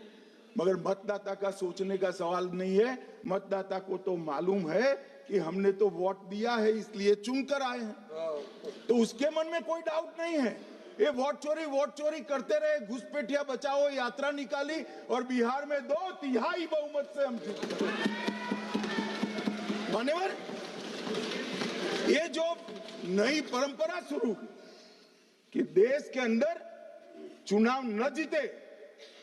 मगर मतदाता का सोचने का सवाल नहीं है। मतदाता को तो मालूम है कि हमने तो वोट दिया है इसलिए चुनकर आए हैं, तो उसके मन में कोई डाउट नहीं है। ये वोट चोरी करते रहे, घुसपैठिया बचाओ यात्रा निकाली और बिहार में 2/3 बहुमत से हम जीते। मान्यवर, ये जो नई परंपरा शुरू हुई कि देश के अंदर चुनाव न जीते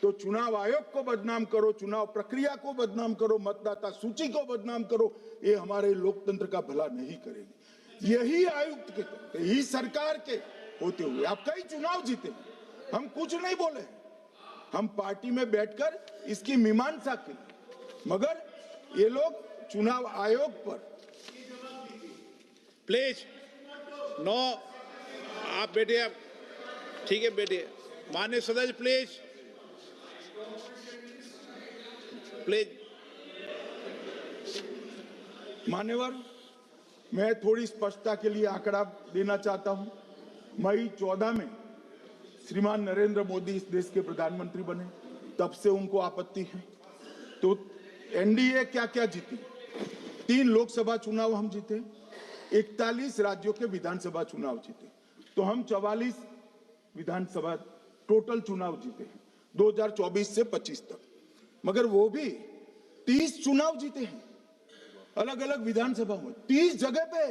तो चुनाव आयोग को बदनाम करो, चुनाव प्रक्रिया को बदनाम करो, मतदाता सूची को बदनाम करो, ये हमारे लोकतंत्र का भला नहीं करेगी। यही आयुक्त के, यही सरकार के होते हुए आप कई चुनाव जीते, हम कुछ नहीं बोले, हम पार्टी में बैठकर इसकी मीमांसा की, मगर ये लोग चुनाव आयोग पर। प्लीज नो, आप बैठिए, आप ठीक है बैठिए। माननीय सदस्य प्लीज प्लीज। मान्यवर, मैं थोड़ी स्पष्टता के लिए आंकड़ा देना चाहता हूं। मई 14 में श्रीमान नरेंद्र मोदी इस देश के प्रधानमंत्री बने, तब से उनको आपत्ति है। तो एनडीए क्या क्या जीती? 3 लोकसभा चुनाव हम जीते, 41 राज्यों के विधानसभा चुनाव जीते, तो हम 44 विधानसभा टोटल चुनाव जीते हैं 2024 से 25 तक। मगर वो भी 30 चुनाव जीते हैं अलग अलग विधानसभा में, 30 जगह पे।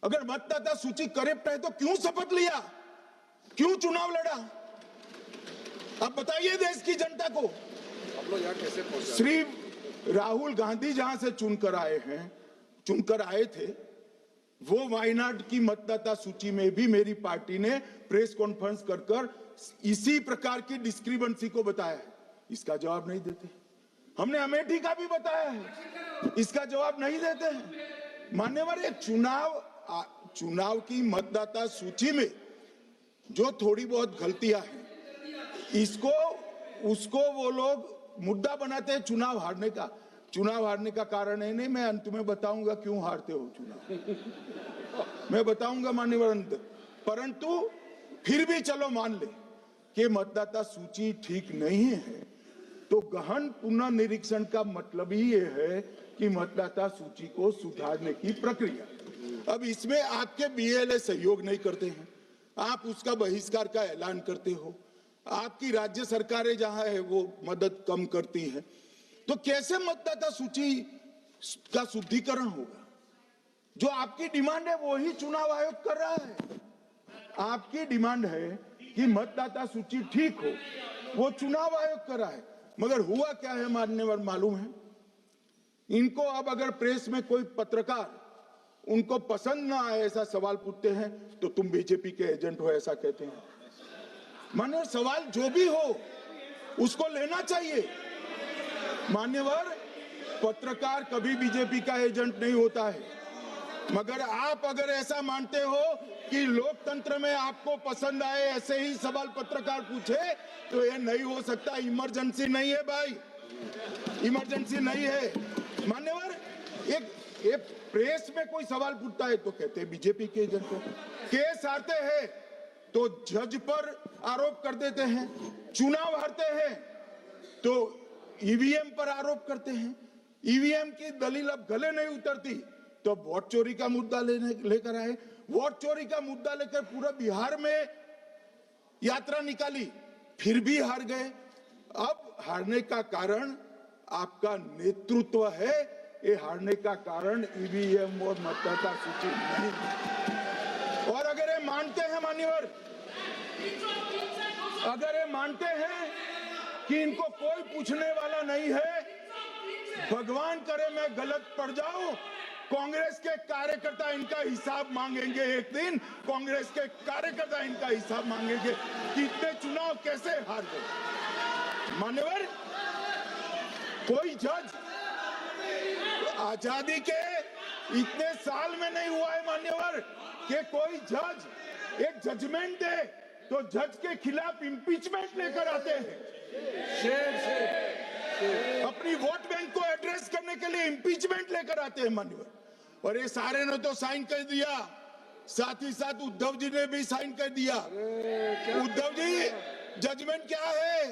अगर मतदाता सूची करेक्ट है तो क्यों शपथ लिया, क्यों चुनाव लड़ा? आप बताइए देश की जनता को। आप लोग यहाँ कैसे पहुंचे? श्री राहुल गांधी जहां से चुनकर आए थे, वो वायनाड की मतदाता सूची में भी मेरी पार्टी ने प्रेस कॉन्फ्रेंस कर इसी प्रकार की डिस्क्रिपेंसी को बताया है। इसका जवाब नहीं देते। हमने अमेठी का भी बताया है, इसका जवाब नहीं देते हैं। मान्यवर, एक चुनाव की मतदाता सूची में जो थोड़ी बहुत गलतियां हैं, उसको वो लोग मुद्दा बनाते हैं चुनाव हारने का। चुनाव हारने का कारण है नहीं, मैं अंत में बताऊंगा क्यों हारते हो चुनाव, मैं बताऊंगा मान्यवर अंत। परंतु फिर भी चलो मान ले कि मतदाता सूची ठीक नहीं है, तो गहन पुनर्निरीक्षण का मतलब ही ये है कि मतदाता सूची को सुधारने की प्रक्रिया। अब इसमें आपके बीएलए सहयोग नहीं करते हैं, आप उसका बहिष्कार का ऐलान करते हो, आपकी राज्य सरकारें जहां है वो मदद कम करती है, तो कैसे मतदाता सूची का शुद्धिकरण होगा? जो आपकी डिमांड है वो ही चुनाव आयोग कर रहा है। आपकी डिमांड है कि मतदाता सूची ठीक हो, वो चुनाव आयोग कर रहा है। मगर हुआ क्या है मान्यवर मालूम है? इनको अब अगर प्रेस में कोई पत्रकार उनको पसंद ना आए ऐसा सवाल पूछते हैं तो तुम बीजेपी के एजेंट हो ऐसा कहते हैं। मान्यवर, सवाल जो भी हो उसको लेना चाहिए। मान्यवर, पत्रकार कभी बीजेपी का एजेंट नहीं होता है, मगर आप अगर ऐसा मानते हो कि लोकतंत्र में आपको पसंद आए ऐसे ही सवाल पत्रकार पूछे तो ये नहीं हो सकता। इमरजेंसी नहीं है भाई, इमरजेंसी नहीं है। मान्यवर, एक प्रेस में कोई सवाल पूछता है तो कहते हैं बीजेपी के एजेंट हो, केस आते हैं तो जज पर आरोप कर देते हैं, चुनाव हारते हैं तो ईवीएम पर आरोप करते हैं, ईवीएम की दलील अब गले नहीं उतरती तो वोट चोरी का मुद्दा लेकर आए, वोट चोरी का मुद्दा लेकर पूरा बिहार में यात्रा निकाली, फिर भी हार गए। अब हारने का कारण आपका नेतृत्व है, ये हारने का कारण ईवीएम और मतदाता सूची नहीं। और अगर ये मानते हैं मान्यवर, अगर ये मानते हैं कि इनको कोई पूछने वाला नहीं है, भगवान करे मैं गलत पड़ जाऊं, कांग्रेस के कार्यकर्ता इनका हिसाब मांगेंगे। एक दिन कांग्रेस के कार्यकर्ता इनका हिसाब मांगेंगे कि इतने चुनाव कैसे हार गए। मान्यवर, कोई जज आजादी के इतने साल में नहीं हुआ है मान्यवर कि कोई जज एक जजमेंट दे तो जज के खिलाफ इंपीचमेंट लेकर आते हैं। अपनी वोट बैंक को एड्रेस करने के लिए इंपीचमेंट लेकर आते हैं मान्यवर। और ये सारे ने तो साइन कर दिया, साथ ही साथ उद्धव जी ने भी साइन कर दिया। उद्धव जी, जजमेंट क्या है?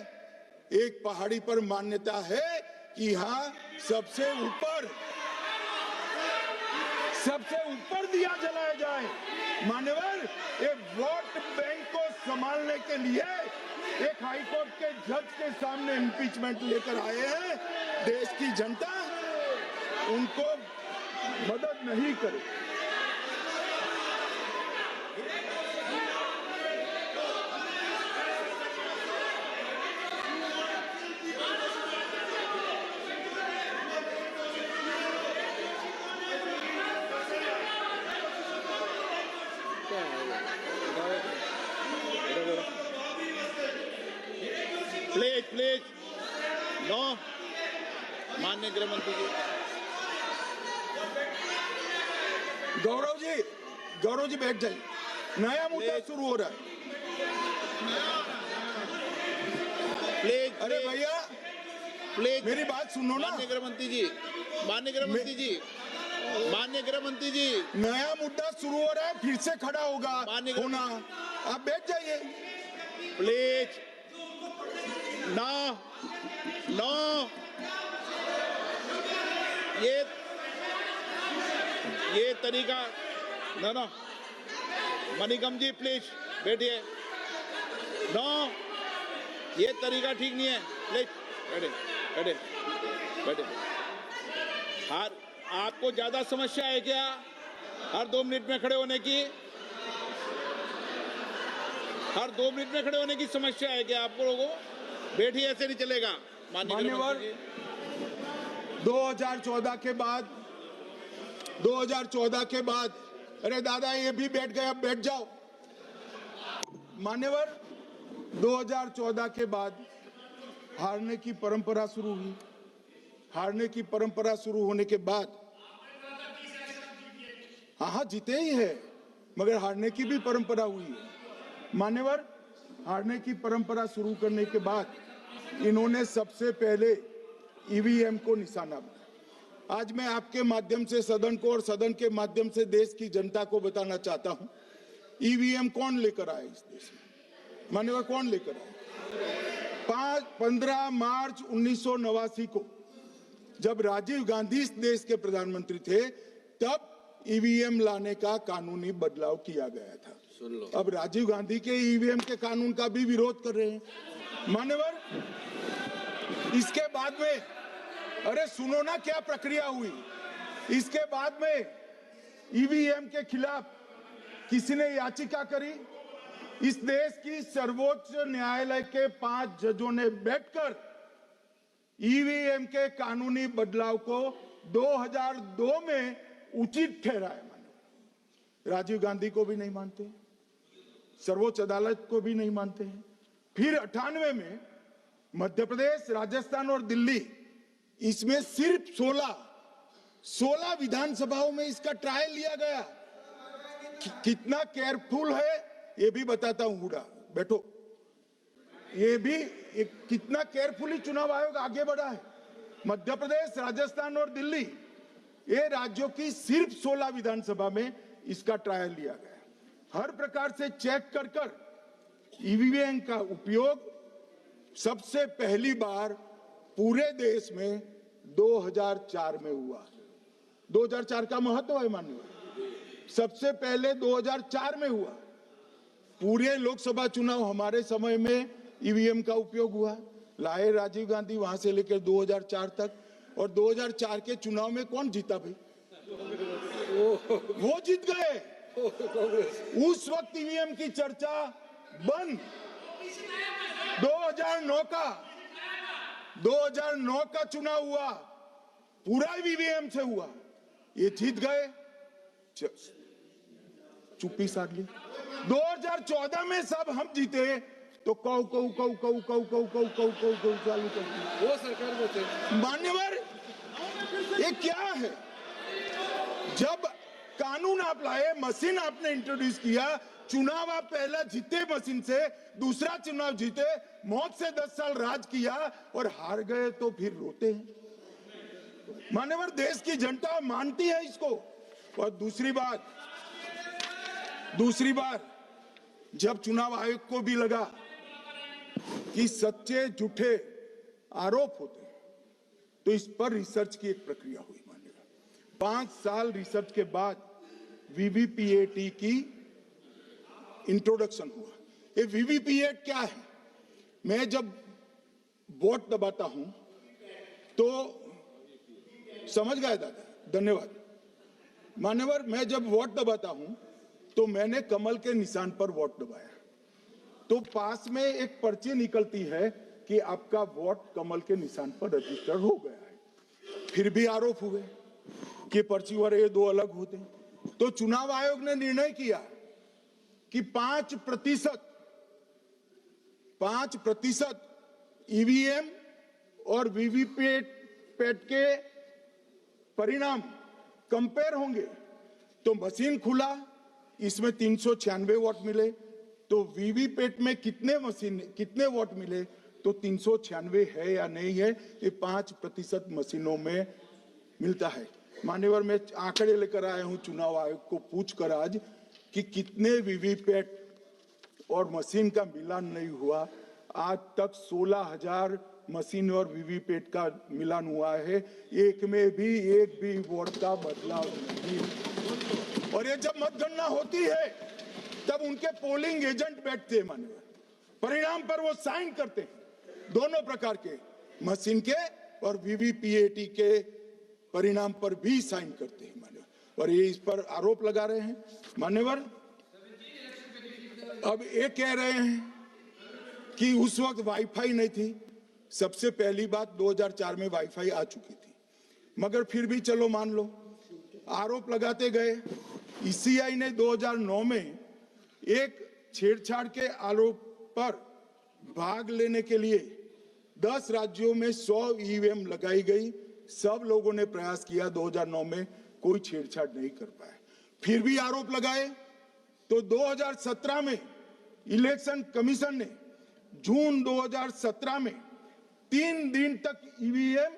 एक पहाड़ी पर मान्यता है कि हाँ सबसे ऊपर दिया जलाया जाए। मान्यवर, एक वोट बैंक को संभालने के लिए एक हाईकोर्ट के जज के सामने इंपीचमेंट लेकर आए हैं। देश की जनता उनको मदद नहीं करे। प्लीज नो, माननीय गृह मंत्री जी। गौरव जी बैठ जाइए, नया मुद्दा शुरू हो रहा है। प्लीज, अरे भैया प्लीज मेरी बात सुनो ना। माननीय गृह मंत्री जी, माननीय गृह मंत्री जी, माननीय गृह मंत्री जी, नया मुद्दा शुरू हो रहा है, फिर से खड़ा होगा होना। आप बैठ जाइए प्लीज। नो नो, ये तरीका नो। मणिकम जी प्लीज बैठिए। नो, ये तरीका ठीक नहीं है। प्लीज बैठे बैठे बैठे। हर आपको ज्यादा समस्या है क्या हर 2 मिनट में खड़े होने की? हर 2 मिनट में खड़े होने की समस्या है क्या आपको लोगों? बैठिए, ऐसे नहीं चलेगा। मान्यवर, 2014 के बाद अरे दादा ये भी बैठ गए, अब बैठ जाओ। मान्यवर, 2014 के बाद हारने की परंपरा शुरू हुई। हारने की परंपरा शुरू होने के बाद हाँ जीते ही है, मगर हारने की भी परंपरा हुई है। मान्यवर, हारने की परंपरा शुरू करने के बाद इन्होंने सबसे पहले ईवीएम को निशाना बनाया। आज मैं आपके माध्यम से सदन को और सदन के माध्यम से देश की जनता को बताना चाहता हूं, ईवीएम कौन लेकर आया इस देश में? मान्यवर, कौन लेकर आया? 15 मार्च 1989 को जब राजीव गांधी इस देश के प्रधानमंत्री थे, तब ईवीएम लाने का कानूनी बदलाव किया गया था। अब राजीव गांधी के ईवीएम के कानून का भी विरोध कर रहे हैं। मान्यवर, इसके बाद में अरे सुनो ना क्या प्रक्रिया हुई। इसके बाद में ईवीएम के खिलाफ किसी ने याचिका करी। इस देश की सर्वोच्च न्यायालय के 5 जजों ने बैठकर ईवीएम के कानूनी बदलाव को 2002 में उचित ठहराया। राजीव गांधी को भी नहीं मानते, सर्वोच्च अदालत को भी नहीं मानते हैं। फिर 98 में मध्य प्रदेश, राजस्थान और दिल्ली, इसमें सिर्फ 16 विधानसभाओं में इसका ट्रायल लिया गया। कितना केयरफुल है ये भी बताता हूं। हुडा बैठो, ये भी कितना केयरफुली चुनाव आयोग आगे बढ़ा है। मध्य प्रदेश, राजस्थान और दिल्ली, ये राज्यों की सिर्फ 16 विधानसभा में इसका ट्रायल लिया गया। हर प्रकार से चेक कर ईवीएम का उपयोग सबसे पहली बार पूरे देश में 2004 में हुआ। 2004 का महत्व है माननीय, सबसे पहले 2004 में हुआ। पूरे लोकसभा चुनाव हमारे समय में ईवीएम का उपयोग हुआ। लाए राजीव गांधी, वहां से लेकर 2004 तक। और 2004 के चुनाव में कौन जीता भाई? वो जीत गए। उस वक्त ईवीएम की चर्चा बंद। 2009 का चुनाव हुआ, पूरा ईवीएम से हुआ, ये जीत गए। चुप्पी साध ली। 2014 में सब हम जीते तो कौ चालू कर दी। वो सरकार में थे। मान्यवर, ये क्या है? जब कानून आप लाए, मशीन आपने इंट्रोड्यूस किया, चुनाव आप पहला जीते मशीन से, दूसरा चुनाव जीते, मौत से 10 साल राज किया और हार गए तो फिर रोते हैं। मान्यवर, देश की जनता मानती है इसको। और दूसरी बात, जब चुनाव आयोग को भी लगा कि सच्चे झूठे आरोप होते हैं, तो इस पर रिसर्च की एक प्रक्रिया हुई। मानिएगा 5 साल रिसर्च के बाद वीवीपीएटी की इंट्रोडक्शन हुआ। ये वीवीपीएटी क्या है? मैं जब वोट दबाता हूं तो समझ गए दादा, धन्यवाद। मान्यवर, मैं जब वोट दबाता हूं तो मैंने कमल के निशान पर वोट दबाया, तो पास में एक पर्ची निकलती है कि आपका वोट कमल के निशान पर रजिस्टर हो गया है। फिर भी आरोप हुए कि पर्ची और ये 2 अलग होते। तो चुनाव आयोग ने निर्णय किया कि 5% ईवीएम और वीवीपैट के परिणाम कंपेयर होंगे। तो मशीन खुला, इसमें 396 वोट मिले। तो वीवीपैट में कितने वोट मिले, तो 396 है या नहीं है, ये 5% मशीनों में मिलता है। मान्यवर, मैं आंकड़े लेकर आया हूं चुनाव आयोग को पूछकर आज कि कितने वीवीपैट और मशीन का मिलान नहीं हुआ। आज तक 16,000 मशीन और वीवीपैट का मिलान हुआ है, एक भी वोट का बदलाव नहीं। और ये जब मतगणना होती है तब उनके पोलिंग एजेंट बैठते हैं मान्यवर, परिणाम पर वो साइन करते हैं, दोनों प्रकार के, मशीन के और वीवीपीएटी के परिणाम पर भी साइन करते हैं मान्यवर। और ये इस पर आरोप लगा रहे हैं मान्यवर। अब ये कह रहे हैं कि उस वक्त वाईफाई नहीं थी। सबसे पहली बात, 2004 में वाईफाई आ चुकी थी। मगर फिर भी चलो मान लो, आरोप लगाते गए। ईसीआई ने 2009 में एक छेड़छाड़ के आरोप पर भाग लेने के लिए 10 राज्यों में 100 ईवीएम लगाई गई। सब लोगों ने प्रयास किया, 2009 में कोई छेड़छाड़ नहीं कर पाए। फिर भी आरोप लगाए तो 2017 में इलेक्शन कमीशन ने जून 2017 में 3 दिन तक ईवीएम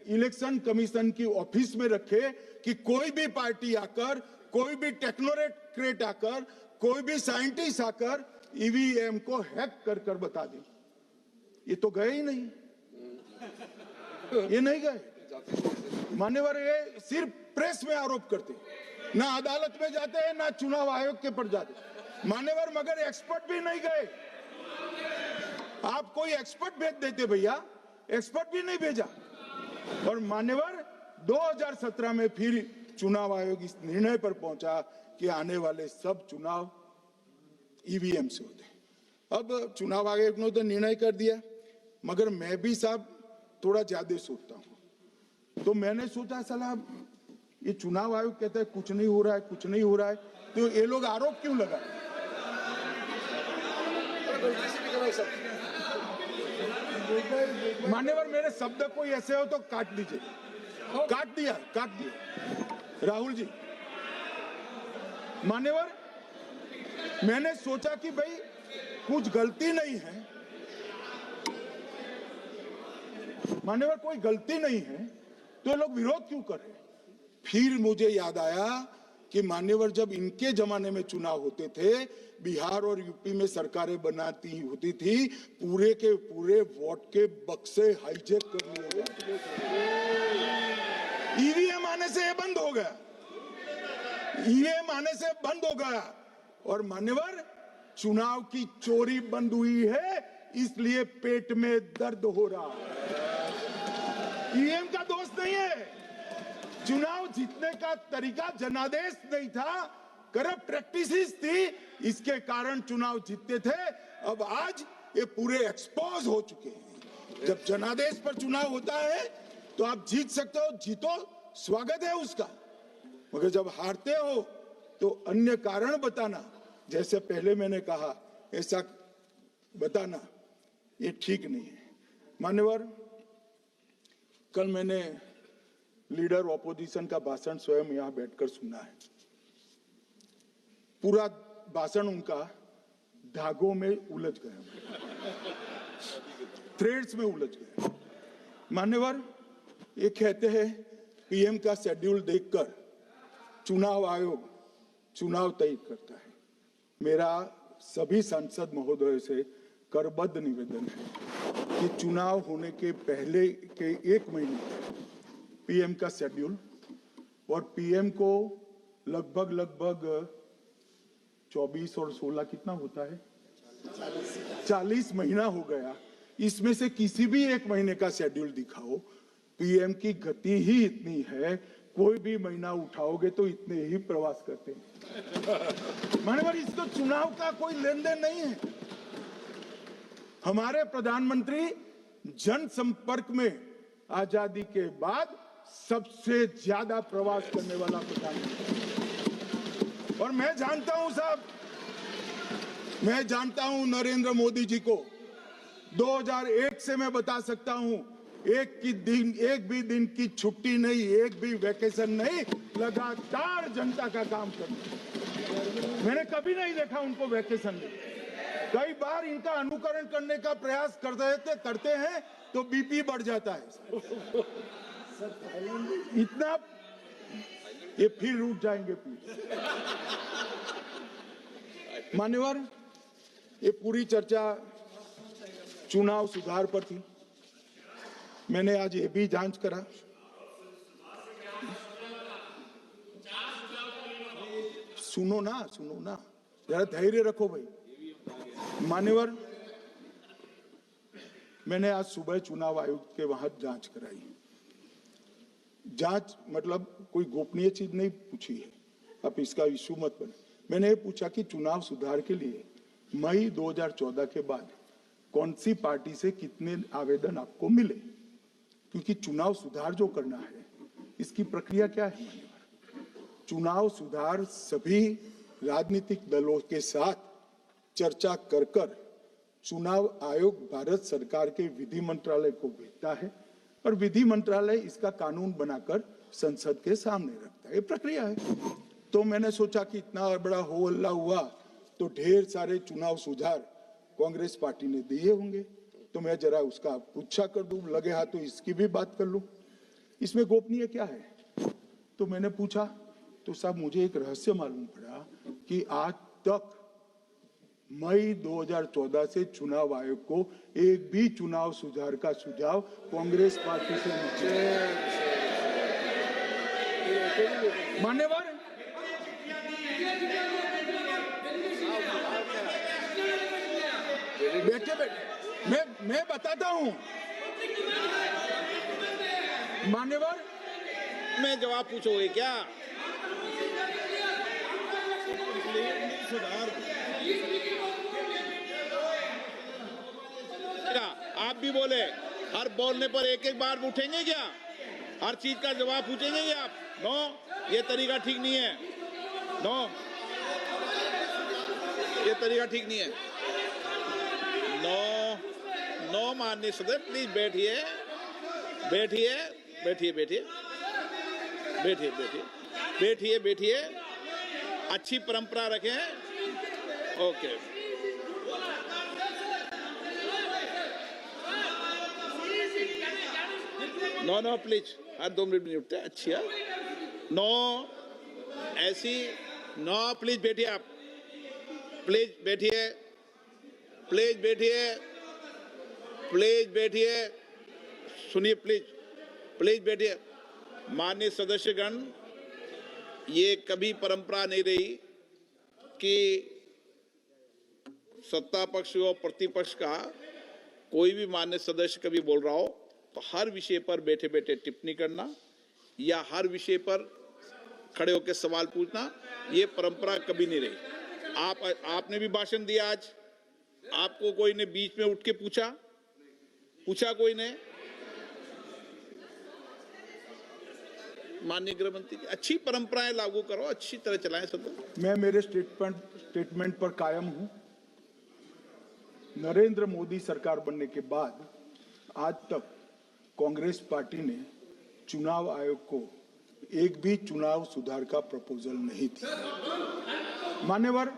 इलेक्शन कमीशन की ऑफिस में रखे कि कोई भी पार्टी आकर, कोई भी टेक्नोक्रेट आकर, कोई भी साइंटिस्ट आकर ईवीएम को हैक कर बता दे। ये तो गए ही नहीं, ये नहीं गए। मान्यवर, ये सिर्फ प्रेस में आरोप करते, ना अदालत में जाते हैं, ना चुनाव आयोग के पर जाते। मान्यवर, मगर एक्सपर्ट भी नहीं गए। आप कोई एक्सपर्ट भेज देते भैया, एक्सपर्ट भी नहीं भेजा। और मान्यवर, 2017 में फिर चुनाव आयोग इस निर्णय पर पहुंचा कि आने वाले सब चुनाव ईवीएम से होते। अब चुनाव आयोग ने तो निर्णय कर दिया, मगर मैं भी साहब थोड़ा ज्यादा सोचता हूं। तो मैंने सोचा साला ये चुनाव आयोग कहता है कुछ नहीं हो रहा है, कुछ नहीं हो रहा है, तो ये लोग आरोप क्यों लगाए? मान्यवर, मेरे शब्द कोई ऐसे हो तो काट दीजिए। काट दिया राहुल जी। मान्यवर, मैंने सोचा कि भाई कुछ गलती नहीं है, मान्यवर कोई गलती नहीं है, तो ये लोग विरोध क्यों कर रहे हैं? फिर मुझे याद आया कि मान्यवर, जब इनके जमाने में चुनाव होते थे, बिहार और यूपी में सरकारें बनाती होती थी, पूरे के पूरे वोट के बक्से हाईजैक कर लिए गए। ईवीएम आने से ये बंद हो गया, ईवीएम आने से बंद हो गया। और मान्यवर, चुनाव की चोरी बंद हुई है, इसलिए पेट में दर्द हो रहा है। ईवीएम का दोष नहीं है, चुनाव जीतने का तरीका जनादेश नहीं था, करप्ट प्रैक्टिसेस थी, इसके कारण चुनाव जीतते थे। अब आज ये पूरे एक्सपोज हो चुके हैं। जब जनादेश पर चुनाव होता है तो आप जीत सकते हो, जीतो, स्वागत है उसका, मगर जब हारते हो तो अन्य कारण बताना, जैसे पहले मैंने कहा, ऐसा बताना ये ठीक नहीं है। मान्यवर, कल मैंने लीडर ऑपोजिशन का भाषण स्वयं यहां बैठकर सुना है। पूरा भाषण उनका धागों में उलझ गया, थ्रेड्स में उलझ गया। मान्यवर, ये कहते हैं पीएम का शेड्यूल देखकर चुनाव आयोग चुनाव तय करता है। मेरा सभी सांसद महोदय से करबद्ध निवेदन है कि चुनाव होने के पहले के 1 महीने पीएम का शेड्यूल, और पीएम को लगभग 24 और 16 कितना होता है, 40 महीना हो गया। इसमें से किसी भी 1 महीने का शेड्यूल दिखाओ। पीएम की गति ही इतनी है, कोई भी महीना उठाओगे तो इतने ही प्रवास करते हैं। मानवर, इसको चुनाव का कोई लेन देन नहीं है। हमारे प्रधानमंत्री जनसंपर्क में आजादी के बाद सबसे ज्यादा प्रवास करने वाला प्रधानमंत्री। और मैं जानता हूं साहब, मैं जानता हूं नरेंद्र मोदी जी को 2001 से मैं बता सकता हूं, एक भी दिन की छुट्टी नहीं, एक भी वैकेशन नहीं, लगातार जनता का काम करना। मैंने कभी नहीं देखा उनको वैकेशन में। कई बार इनका अनुकरण करने का प्रयास करते हैं तो बीपी बढ़ जाता है। इतना ये फिर रुक जाएंगे। मान्यवर, ये पूरी चर्चा चुनाव सुधार पर थी। मैंने आज ये भी जांच करा, सुनो ना, जरा धैर्य रखो भाई। मान्यवर, मैंने आज सुबह चुनाव आयोग के वहां जांच कराई। जांच मतलब कोई गोपनीय चीज नहीं पूछी है, आप इसका इशू मत बने। मैंने ये पूछा कि चुनाव सुधार के लिए मई 2014 के बाद कौन सी पार्टी से कितने आवेदन आपको मिले, क्योंकि चुनाव सुधार जो करना है इसकी प्रक्रिया क्या है? चुनाव सुधार सभी राजनीतिक दलों के साथ चर्चा कर कर चुनाव आयोग भारत सरकार के विधि मंत्रालय को भेजता है और विधि मंत्रालय इसका कानून बनाकर संसद के सामने रखता है। ये प्रक्रिया है। तो मैंने सोचा कि इतना बड़ा हो हल्ला हुआ तो ढेर सारे चुनाव सुधार कांग्रेस पार्टी ने दिए होंगे, तो मैं जरा उसका पुच्छा कर दूं, लगे हाथ तो इसकी भी बात कर लूं। इसमें गोपनीय क्या है? तो मैंने पूछा तो साहब मुझे एक रहस्य मालूम पड़ा कि आज तक मई 2014 से चुनाव आयोग को एक भी चुनाव सुधार का सुझाव कांग्रेस पार्टी से नहीं मिला। मान्यवर, बैठे बैठे मैं बताता हूं मान्यवर। मैं जवाब पूछोगे क्या? क्या आप भी बोले? हर बोलने पर एक एक बार उठेंगे क्या? हर चीज का जवाब पूछेंगे क्या आप? नो, ये तरीका ठीक नहीं है। नो, ये तरीका ठीक नहीं है। नो, नो माननीय सदस्य, प्लीज बैठिए, बैठिए, बैठिए, बैठिए, बैठिए, बैठिए, बैठिए, बैठिए। अच्छी परंपरा रखें। ओके। नो नो प्लीज, हर 2 मिनट नहीं उठते। अच्छी है। नो, ऐसी नो, प्लीज बैठिए आप, प्लीज बैठिए, प्लीज बैठिए, प्लीज बैठिए, सुनिए प्लीज, प्लीज बैठिए। माननीय सदस्यगण, ये कभी परंपरा नहीं रही कि सत्ता पक्ष और प्रतिपक्ष का कोई भी माननीय सदस्य कभी बोल रहा हो तो हर विषय पर बैठे बैठे टिप्पणी करना या हर विषय पर खड़े होकर सवाल पूछना, ये परंपरा कभी नहीं रही। आपने भी भाषण दिया आज, आपको कोई ने बीच में उठ के पूछा कोई ने? माननीय गृह मंत्री जी, अच्छी परंपराएं लागू करो, अच्छी तरह चलाएं सदन। मैं मेरे स्टेटमेंट पर कायम हूं। नरेंद्र मोदी सरकार बनने के बाद आज तक कांग्रेस पार्टी ने चुनाव आयोग को एक भी चुनाव सुधार का प्रपोजल नहीं दिया। मान्यवर,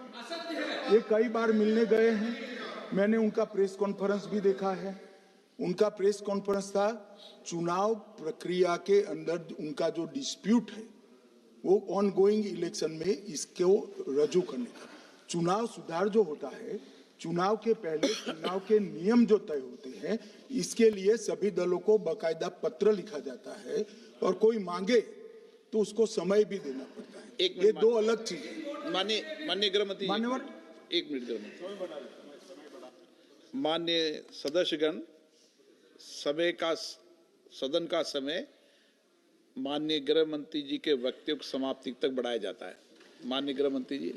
ये कई बार मिलने गए हैं, मैंने उनका प्रेस कॉन्फ्रेंस भी देखा है। उनका प्रेस कॉन्फ्रेंस था चुनाव प्रक्रिया के अंदर उनका जो डिस्प्यूट है वो ऑन गोइंग इलेक्शन में इसको रजू करने का। चुनाव सुधार जो होता है, चुनाव के पहले चुनाव के नियम जो तय होते हैं, इसके लिए सभी दलों को बाकायदा पत्र लिखा जाता है और कोई मांगे तो उसको समय भी देना पड़ता है। ये दो अलग चीजें। माननीय गृह मंत्री, मान्यवर, 1 मिनट गृह मंत्री। माननीय सदस्यगण, सदन का समय माननीय गृह मंत्री जी के वक्तव्य की समाप्ति तक बढ़ाया जाता है। माननीय गृह मंत्री जी।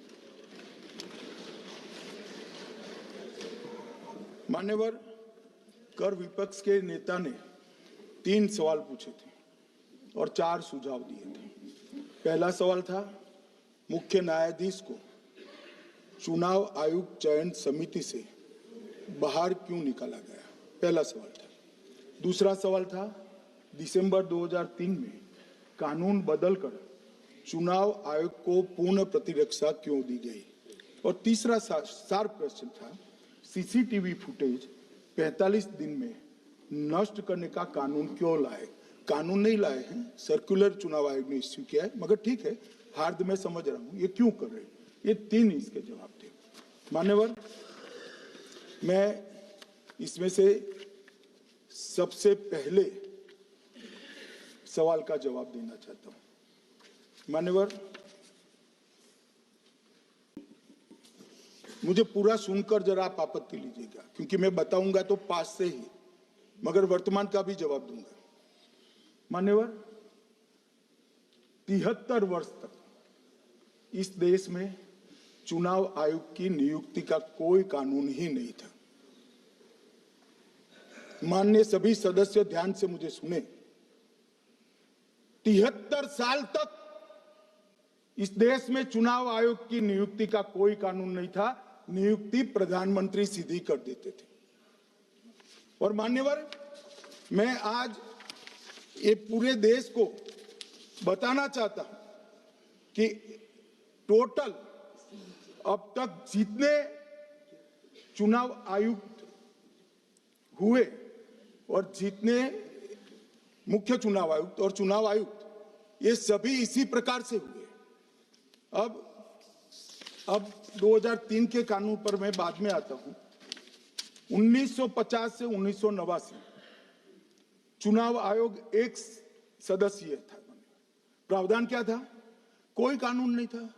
मान्यवर, कर विपक्ष के नेता ने 3 सवाल पूछे थे और 4 सुझाव दिए थे। पहला सवाल था मुख्य न्यायाधीश को चुनाव आयोग चयन समिति से बाहर क्यों निकाला गया, पहला सवाल था। दूसरा सवाल था दिसंबर 2003 में कानून बदलकर चुनाव आयोग को पूर्ण प्रतिरक्षा क्यों दी गई, और तीसरा शार्प क्वेश्चन था सीसीटीवी फुटेज 45 दिन में नष्ट करने का कानून क्यों लाए। कानून नहीं लाए हैं, सर्कुलर चुनाव आयोग ने इश्यू किया है, मगर ठीक है, हार्द में समझ रहा हूं, ये क्यों कर रहे हैं। ये 3 इसके जवाब थे। मान्यवर, मैं इसमें से सबसे पहले सवाल का जवाब देना चाहता हूं। मान्यवर, मुझे पूरा सुनकर जरा आप आपत्ति लीजिएगा, क्योंकि मैं बताऊंगा तो पास से ही, मगर वर्तमान का भी जवाब दूंगा। मान्यवर, 73 वर्ष तक इस देश में चुनाव आयोग की नियुक्ति का कोई कानून ही नहीं था। माननीय सभी सदस्य ध्यान से मुझे सुने। 73 साल तक इस देश में चुनाव आयोग की नियुक्ति का कोई कानून नहीं था। नियुक्ति प्रधानमंत्री सीधी कर देते थे। और मान्यवर, मैं आज ये पूरे देश को बताना चाहता हूं कि टोटल अब तक जितने चुनाव आयुक्त हुए और जितने मुख्य चुनाव आयुक्त और चुनाव आयुक्त, ये सभी इसी प्रकार से हुए। अब 2003 के कानून पर मैं बाद में आता हूं। 1950 से 1989 चुनाव आयोग एक सदस्यीय था। प्रावधान क्या था? कोई कानून नहीं था।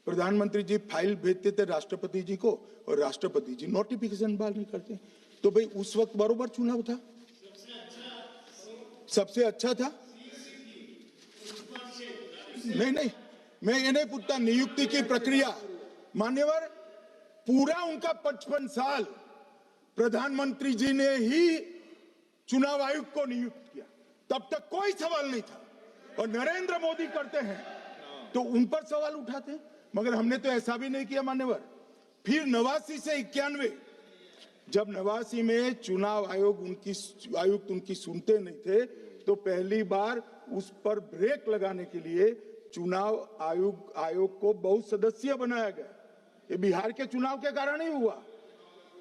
प्रधानमंत्री जी फाइल भेजते थे राष्ट्रपति जी को और राष्ट्रपति जी नोटिफिकेशन बाहर नहीं करते। तो भाई उस वक्त बरोबर चुनाव था, सबसे अच्छा था। नहीं, मैं ये नहीं पूछता नियुक्ति की प्रक्रिया। मान्यवर, पूरा उनका 55 साल प्रधानमंत्री जी ने ही चुनाव आयुक्त को नियुक्त किया, तब तक कोई सवाल नहीं था। और नरेंद्र मोदी करते हैं तो उन पर सवाल उठाते हैं, मगर हमने तो ऐसा भी नहीं किया मान्यवर। फिर 89 से 91, जब 89 में चुनाव आयुक्त उनकी सुनते नहीं थे, तो पहली बार उस पर ब्रेक लगाने के लिए चुनाव आयोग को बहुत सदस्यीय बनाया गया। ये बिहार के चुनाव के कारण ही हुआ,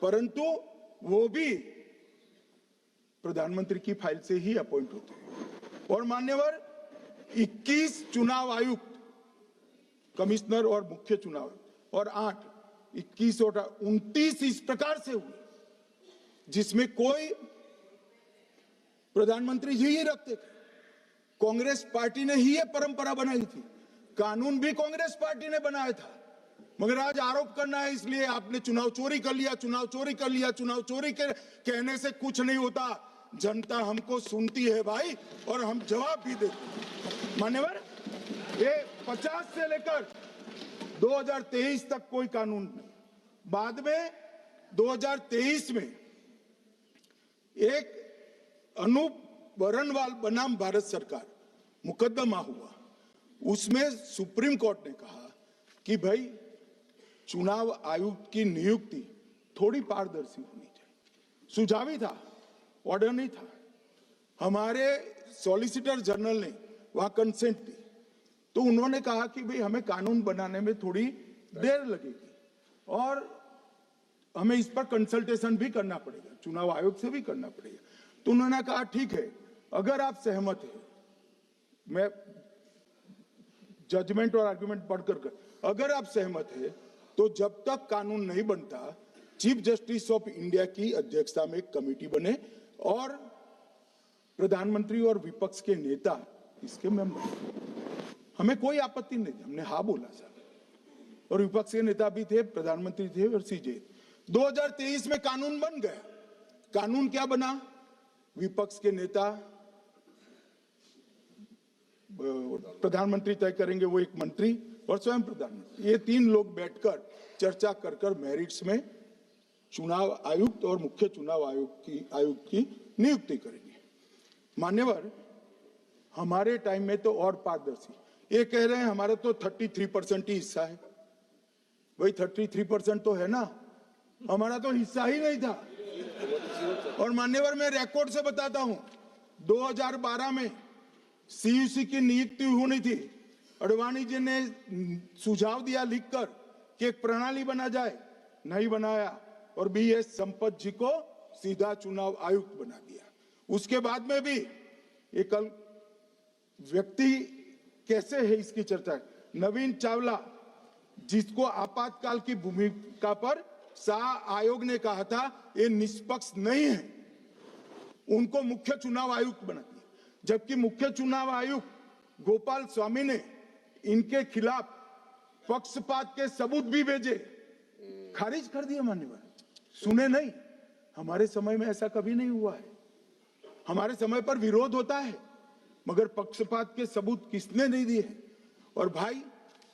परंतु वो भी प्रधानमंत्री की फाइल से ही अपॉइंट होते हैं। और मान्यवर, 21 चुनाव आयुक्त, कमिश्नर और मुख्य चुनाव, और 8, 21 और 29 इस प्रकार से हुए जिसमें कोई प्रधानमंत्री जी ही रखते थे। कांग्रेस पार्टी ने ही ये परंपरा बनाई थी। कानून भी कांग्रेस पार्टी ने बनाया था। मगर आज आरोप करना है इसलिए आपने चुनाव चोरी कर लिया, चुनाव चोरी कर लिया, चुनाव चोरी के कहने से कुछ नहीं होता। जनता हमको सुनती है भाई, और हम जवाब भी देते हैं। मान्यवर, ये 50 से लेकर 2023 तक कोई कानून नहीं। बाद में 2023 में एक अनूप बरनवाल बनाम भारत सरकार मुकदमा हुआ। उसमें सुप्रीम कोर्ट ने कहा कि भाई चुनाव आयुक्त की नियुक्ति थोड़ी पारदर्शी होनी चाहिए। सुझावी था, ऑर्डर नहीं था। हमारे सॉलिसिटर जनरल ने वहां कंसेंट दी, तो उन्होंने कहा कि भाई हमें कानून बनाने में थोड़ी देर लगेगी और हमें इस पर कंसल्टेशन भी करना पड़ेगा, चुनाव आयोग से भी करना पड़ेगा। तो उन्होंने कहा ठीक है, अगर आप सहमत हैं, मैं जजमेंट और आर्गुमेंट पढ़कर, अगर आप सहमत हैं तो जब तक कानून नहीं बनता, चीफ जस्टिस ऑफ इंडिया की अध्यक्षता में एक कमेटी बने और प्रधानमंत्री और विपक्ष के नेता इसके मेंबर। हमें कोई आपत्ति नहीं, हमने हाँ बोला सर, और विपक्ष के नेता भी थे, प्रधानमंत्री थे और सीजे। 2023 में कानून बन गया। कानून क्या बना? विपक्ष के नेता, प्रधानमंत्री तय करेंगे, वो एक मंत्री और स्वयं प्रधानमंत्री, ये 3 लोग बैठकर चर्चा कर मेरिट्स में चुनाव आयुक्त और मुख्य चुनाव आयुक्त की नियुक्ति करेंगे। मान्यवर, हमारे टाइम में तो और पारदर्शी, ये कह रहे हैं हमारा तो 33% ही हिस्सा है। वही 33% तो है ना, हमारा तो हिस्सा ही नहीं था। और मान्यवर, मैं रिकॉर्ड से बताता हूं, 2012 में सीयूसी की नियुक्ति होनी थी। अडवाणी जी ने सुझाव दिया लिखकर कि एक प्रणाली बना जाए, नहीं बनाया और BS संपत जी को सीधा चुनाव आयुक्त बना दिया। उसके बाद में भी एक व्यक्ति कैसे है इसकी चर्चा है। नवीन चावला, जिसको आपातकाल की भूमिका पर शाह आयोग ने कहा था ये निष्पक्ष नहीं है, उनको मुख्य चुनाव आयुक्त बना दिया। जबकि मुख्य चुनाव आयुक्त गोपाल स्वामी ने इनके खिलाफ पक्षपात के सबूत भी भेजे, खारिज कर दिया। मान्यवर, सुने नहीं। हमारे समय में ऐसा कभी नहीं हुआ है। हमारे समय पर विरोध होता है, मगर पक्षपात के सबूत किसने नहीं दिए। और भाई,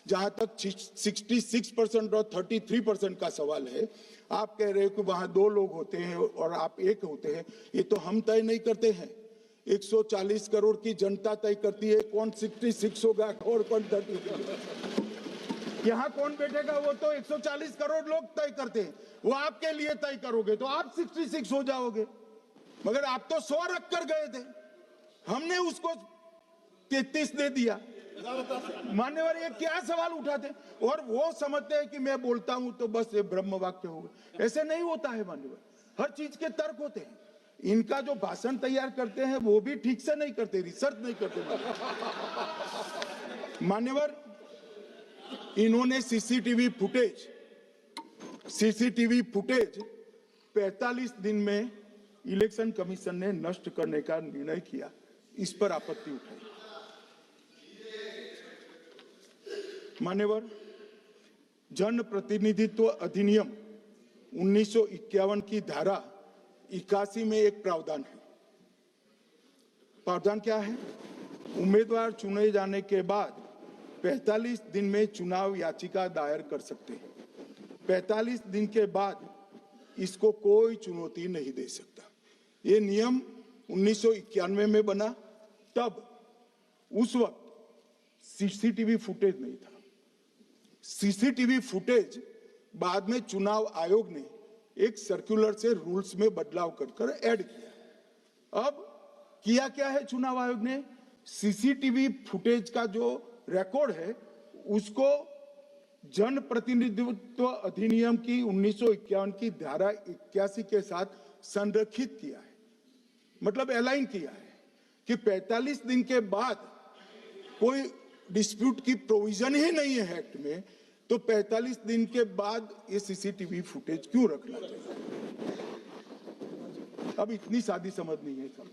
जहां तक 66% और 33% का सवाल है, आप कह रहे हो कि वहां 2 लोग होते हैं और आप 1 होते हैं, ये तो हम तय नहीं करते हैं। 140 करोड़ की जनता तय करती है कौन 66 होगा और कौन 30 होगा। यहाँ कौन बैठेगा वो तो 140 करोड़ लोग तय करते हैं, वो आपके लिए तय करोगे तो आप 66 हो जाओगे, मगर आप तो 100 रख कर गए थे, हमने उसको 33 दे दिया। मान्यवर ये क्या सवाल उठाते, और वो समझते हैं कि मैं बोलता हूं तो बस ये ब्रह्म वाक्य होगा। ऐसे नहीं होता है मान्यवर, हर चीज के तर्क होते हैं। इनका जो भाषण तैयार करते हैं वो भी ठीक से नहीं करते, रिसर्च नहीं करते मान्यवर। इन्होंने सीसीटीवी फुटेज 45 दिन में इलेक्शन कमीशन ने नष्ट करने का निर्णय किया, इस पर आपत्ति उठाई। मान्यवर, जन प्रतिनिधित्व अधिनियम 1951 की धारा 81 में एक प्रावधान है। प्रावधान क्या है? उम्मीदवार चुने जाने के बाद 45 दिन में चुनाव याचिका दायर कर सकते हैं। 45 दिन के बाद इसको कोई चुनौती नहीं दे सकता। ये नियम 1991 में बना, तब उस वक्त सीसीटीवी फुटेज नहीं था। सीसीटीवी फुटेज बाद में चुनाव आयोग ने एक सर्कुलर से रूल्स में बदलाव कर ऐड किया। अब किया क्या है चुनाव आयोग ने? सीसीटीवी फुटेज का जो रिकॉर्ड है उसको जन प्रतिनिधित्व अधिनियम की 1951 की धारा 81 के साथ संरक्षित किया है, मतलब अलाइन किया है कि 45 दिन के बाद कोई डिस्प्यूट की प्रोविजन ही नहीं है एक्ट में, तो 45 दिन के बाद ये सीसीटीवी फुटेज क्यों रखना चाहिए? अब इतनी सादी समझ नहीं है सब।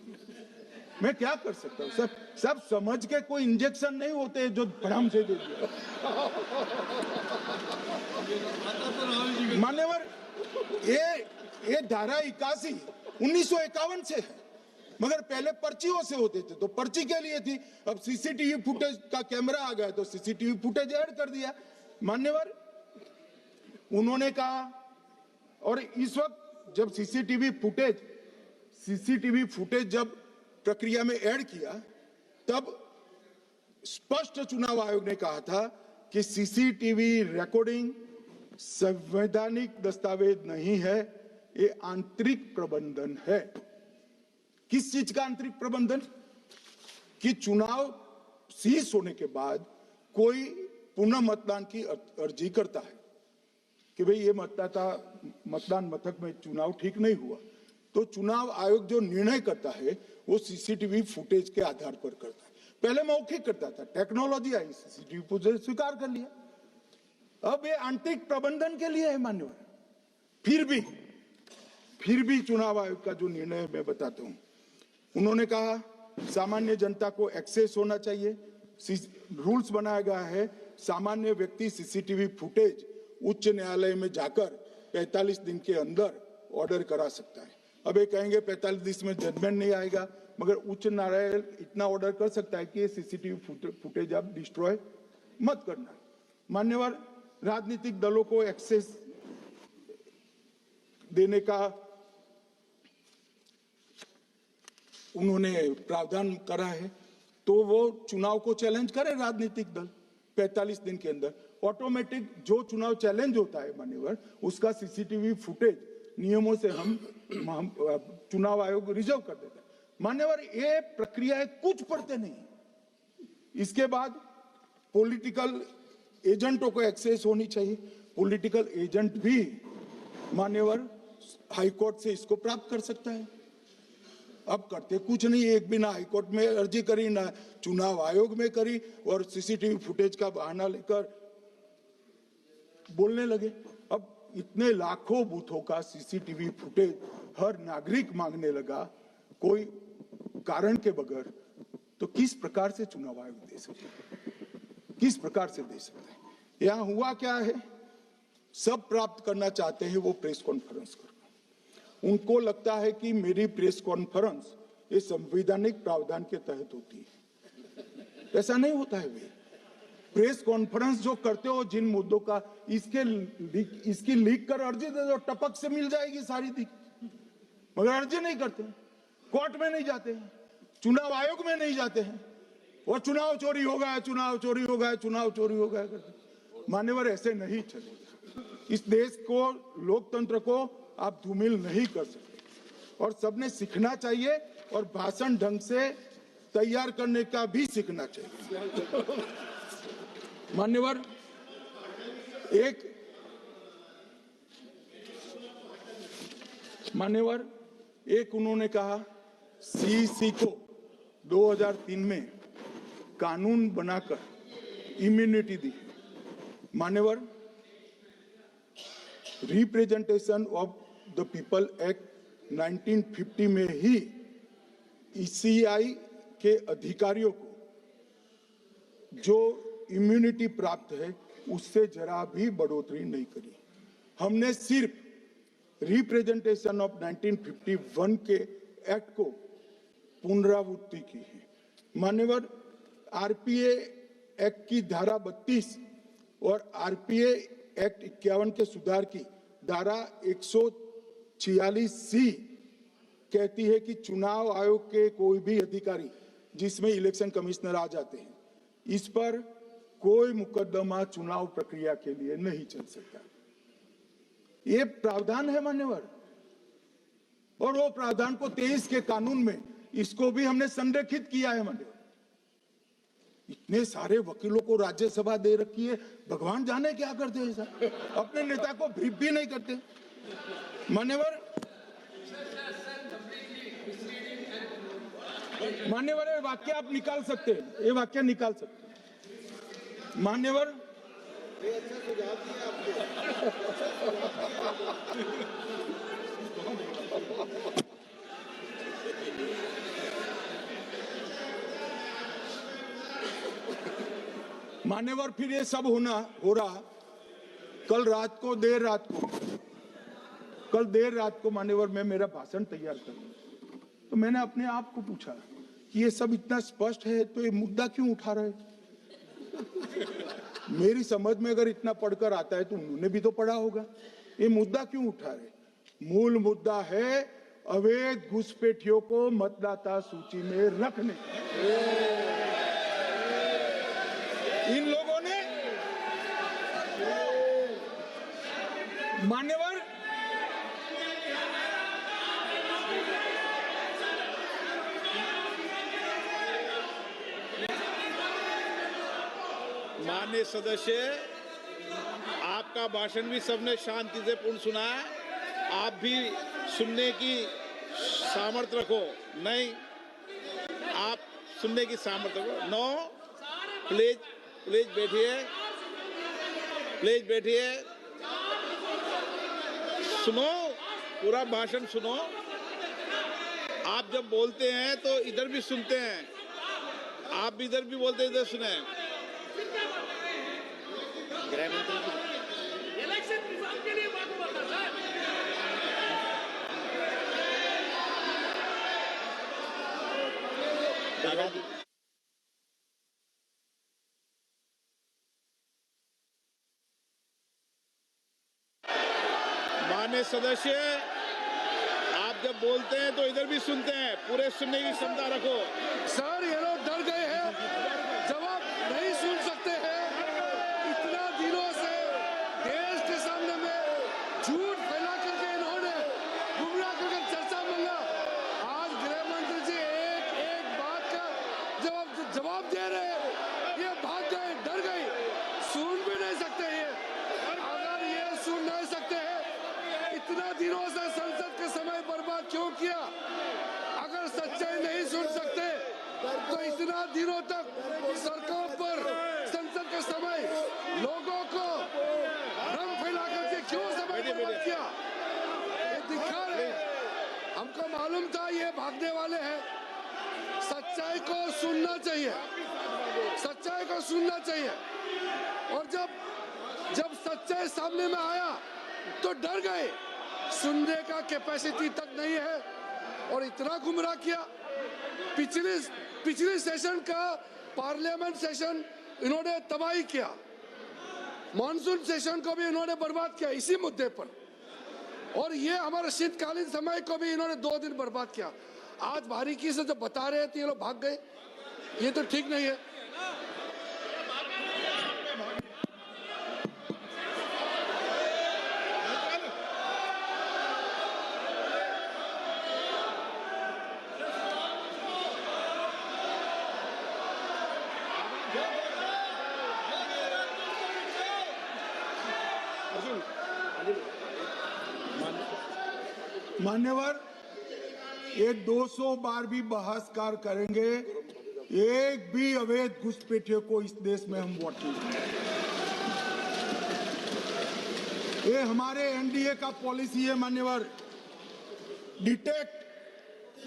मैं क्या कर सकता हूँ? सब समझ के कोई इंजेक्शन नहीं होते जो भ्रम से दे दिया। मान्यवर, ये धारा 81 1951 से है, मगर पहले पर्चियों से होते थे तो पर्ची के लिए थी। अब सीसीटीवी फुटेज का कैमरा आ गया तो सीसीटीवी फुटेज ऐड कर दिया। मान्यवर, उन्होंने कहा, और इस वक्त जब सीसीटीवी फुटेज जब प्रक्रिया में ऐड किया, तब स्पष्ट चुनाव आयोग ने कहा था कि सीसीटीवी रिकॉर्डिंग संवैधानिक दस्तावेज नहीं है, ये आंतरिक प्रबंधन है। किस चीज का आंतरिक प्रबंधन? कि चुनाव सीज होने के बाद कोई पुनः मतदान की अर्जी करता है कि भाई ये मतदान मथक में चुनाव ठीक नहीं हुआ, तो चुनाव आयोग जो निर्णय करता है वो सीसीटीवी फुटेज के आधार पर करता है। पहले मौखिक करता था, टेक्नोलॉजी आई, सीसीटीवी फुटेज स्वीकार कर लिया। अब ये आंतरिक प्रबंधन के लिए है मान्यवर। फिर भी चुनाव आयोग का जो निर्णय मैं बताता हूं, उन्होंने कहा सामान्य जनता को एक्सेस होना चाहिए। रूल्स बनाया गया है, सामान्य व्यक्ति सीसीटीवी फुटेज उच्च न्यायालय में जाकर 45 दिन के अंदर ऑर्डर करा सकता है। अब ये कहेंगे 45 दिन में जजमेंट नहीं आएगा, मगर उच्च न्यायालय इतना ऑर्डर कर सकता है कि सीसीटीवी फुटेज आप डिस्ट्रॉय मत करना। मान्यवर, राजनीतिक दलों को एक्सेस देने का उन्होंने प्रावधान करा है, तो वो चुनाव को चैलेंज करे राजनीतिक दल 45 दिन के अंदर। ऑटोमेटिक जो चुनाव चैलेंज होता है मान्यवर, उसका सीसीटीवी फुटेज नियमों से हम चुनाव आयोग रिजर्व कर देता है। मान्यवर, ये प्रक्रिया कुछ पढ़ते नहीं। इसके बाद पॉलिटिकल एजेंटों को एक्सेस होनी चाहिए। पॉलिटिकल एजेंट भी मान्यवर हाईकोर्ट से इसको प्राप्त कर सकता है। अब करते कुछ नहीं, एक भी ना हाईकोर्ट में अर्जी करी, ना चुनाव आयोग में करी, और सीसीटीवी फुटेज का बहाना लेकर बोलने लगे। अब इतने लाखों बूथों का सीसीटीवी फुटेज हर नागरिक मांगने लगा कोई कारण के बगैर, तो किस प्रकार से चुनाव आयोग दे सकता है? किस प्रकार से दे सकता है? यहां हुआ क्या है, सब प्राप्त करना चाहते हैं वो प्रेस कॉन्फ्रेंस कर। उनको लगता है कि मेरी प्रेस कॉन्फ्रेंस ये संवैधानिक प्रावधान के तहत होती है। ऐसा नहीं होता है। वे प्रेस कॉन्फ्रेंस जो करते हो जिन मुद्दों का, इसकी लीक कर अर्जी दे दो, टपक से मिल जाएगी सारी दिख, मगर अर्जी नहीं करते, कोर्ट में नहीं जाते, चुनाव आयोग में नहीं जाते हैं और चुनाव चोरी हो गया, चुनाव चोरी हो गया, चुनाव चोरी हो गया करते। मान्यवर, ऐसे नहीं चलेगा। इस देश को, लोकतंत्र को आप धूमिल नहीं कर सकते और सबने सीखना चाहिए और भाषण ढंग से तैयार करने का भी सीखना चाहिए। मान्यवर, एक उन्होंने कहा सीईसी को 2003 में कानून बनाकर इम्यूनिटी दी। मान्यवर, representation of the people act 1950 में ही ईसीआई के अधिकारियों को जो इम्यूनिटी प्राप्त है उससे जरा भी बढ़ोतरी नहीं करी। हमने सिर्फ रिप्रेजेंटेशन ऑफ 1951 के एक्ट को पुनरावृत्ति की है। मान्यवर, आरपीए एक्ट की धारा 32 और आरपीए एक्ट 51 के सुधार की धारा 146C कहती है कि चुनाव आयोग के कोई भी अधिकारी जिसमें इलेक्शन कमिश्नर आ जाते हैं, इस पर कोई मुकदमा चुनाव प्रक्रिया के लिए नहीं चल सकता। ये प्रावधान है मान्यवर, और वो प्रावधान को 23 के कानून में इसको भी हमने संरेखित किया है मान्यवर। इतने सारे वकीलों को राज्यसभा दे रखी है, भगवान जाने क्या करते हैं सर, अपने नेता को ब्रीफ भी नहीं करते। मान्यवर, ये वाक्य आप निकाल सकते हैं, ये वाक्य निकाल सकते हैं। मान्यवर, फिर ये सब हो रहा कल देर रात को मान्यवर मैं मेरा भाषण तैयार कर तो मैंने अपने आप को पूछा कि ये सब इतना स्पष्ट है तो ये मुद्दा क्यों उठा रहे। मेरी समझ में अगर इतना पढ़कर आता है तो उन्होंने भी तो पढ़ा होगा। ये मुद्दा क्यों उठा रहे? मूल मुद्दा है अवैध घुसपैठियों को मतदाता सूची में रखने। इन लोगों ने मान्यवर माननीय सदस्य, आपका भाषण भी सबने शांति से पूर्ण सुना है। आप भी सुनने की सामर्थ्य रखो। नहीं, आप सुनने की सामर्थ्य रखो। नो, प्लीज बैठिए, प्लीज बैठिए, सुनो, पूरा भाषण सुनो। आप जब बोलते हैं तो इधर भी सुनते हैं, आप भी इधर भी बोलते हैं, इधर सुने। इलेक्शन रिजल्ट के लिए बात बोलता सर। माननीय सदस्य, आप जब बोलते हैं तो इधर भी सुनते हैं, पूरे सुनने की क्षमता रखो। सर, ये लोग डर गए हैं, जवाब नहीं सुन सकते हैं। इतना दिनों से देश के सामने में झूठ फैला करके इन्होंने गुमराह करके चर्चा मंगा। आज गृह मंत्री जी एक बात का जवाब दे रहे हैं, ये भाग गए, डर गए, सुन भी नहीं सकते हैं। अगर ये सुन नहीं सकते हैं, इतना दिनों से संसद के समय बर्बाद क्यों किया? अगर सच्चाई नहीं सुन सकते तो इतना दिनों तक सरकार पर संसद के समय लोगों को भ्रम फैला करके क्यों समय बर्बाद किया? ये दिखा रहे। हमको मालूम था ये भागने वाले हैं। सच्चाई को सुनना चाहिए, सच्चाई को सुनना चाहिए। और जब सच्चाई सामने में आया तो डर गए, सुनने का कैपेसिटी तक नहीं है और इतना गुमराह किया। पिछले सेशन का पार्लियामेंट सेशन इन्होंने तबाही किया, मॉनसून सेशन को भी इन्होंने बर्बाद किया इसी मुद्दे पर, और ये हमारे शीतकालीन समय को भी इन्होंने 2 दिन बर्बाद किया। आज बारीकी से जब बता रहे थे ये लोग भाग गए, ये तो ठीक नहीं है। मान्यवर, ये 200 बार भी बहसकार करेंगे, एक भी अवैध घुसपैठियों को इस देश में हम वोट नहीं देंगे। ये हमारे एनडीए का पॉलिसी है मान्यवर। डिटेक्ट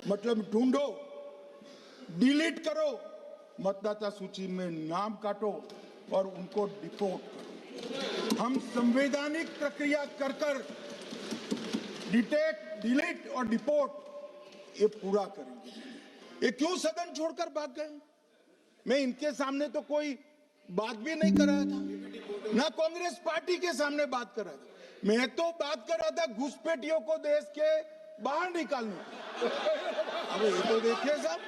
मतलब ढूंढो, डिलीट करो, मतदाता सूची में नाम काटो और उनको डिपोर्ट करो। हम संवैधानिक प्रक्रिया कर कर डिटेक्ट, डिलीट और डिपोर्ट ये पूरा करेंगे। ये क्यों सदन छोड़कर भाग गए? मैं इनके सामने तो कोई बात भी नहीं कर रहा था, ना कांग्रेस पार्टी के सामने बात कर रहा था। मैं तो बात कर रहा था घुसपैठियों को देश के बाहर निकालने। अब ये तो देखिए साहब,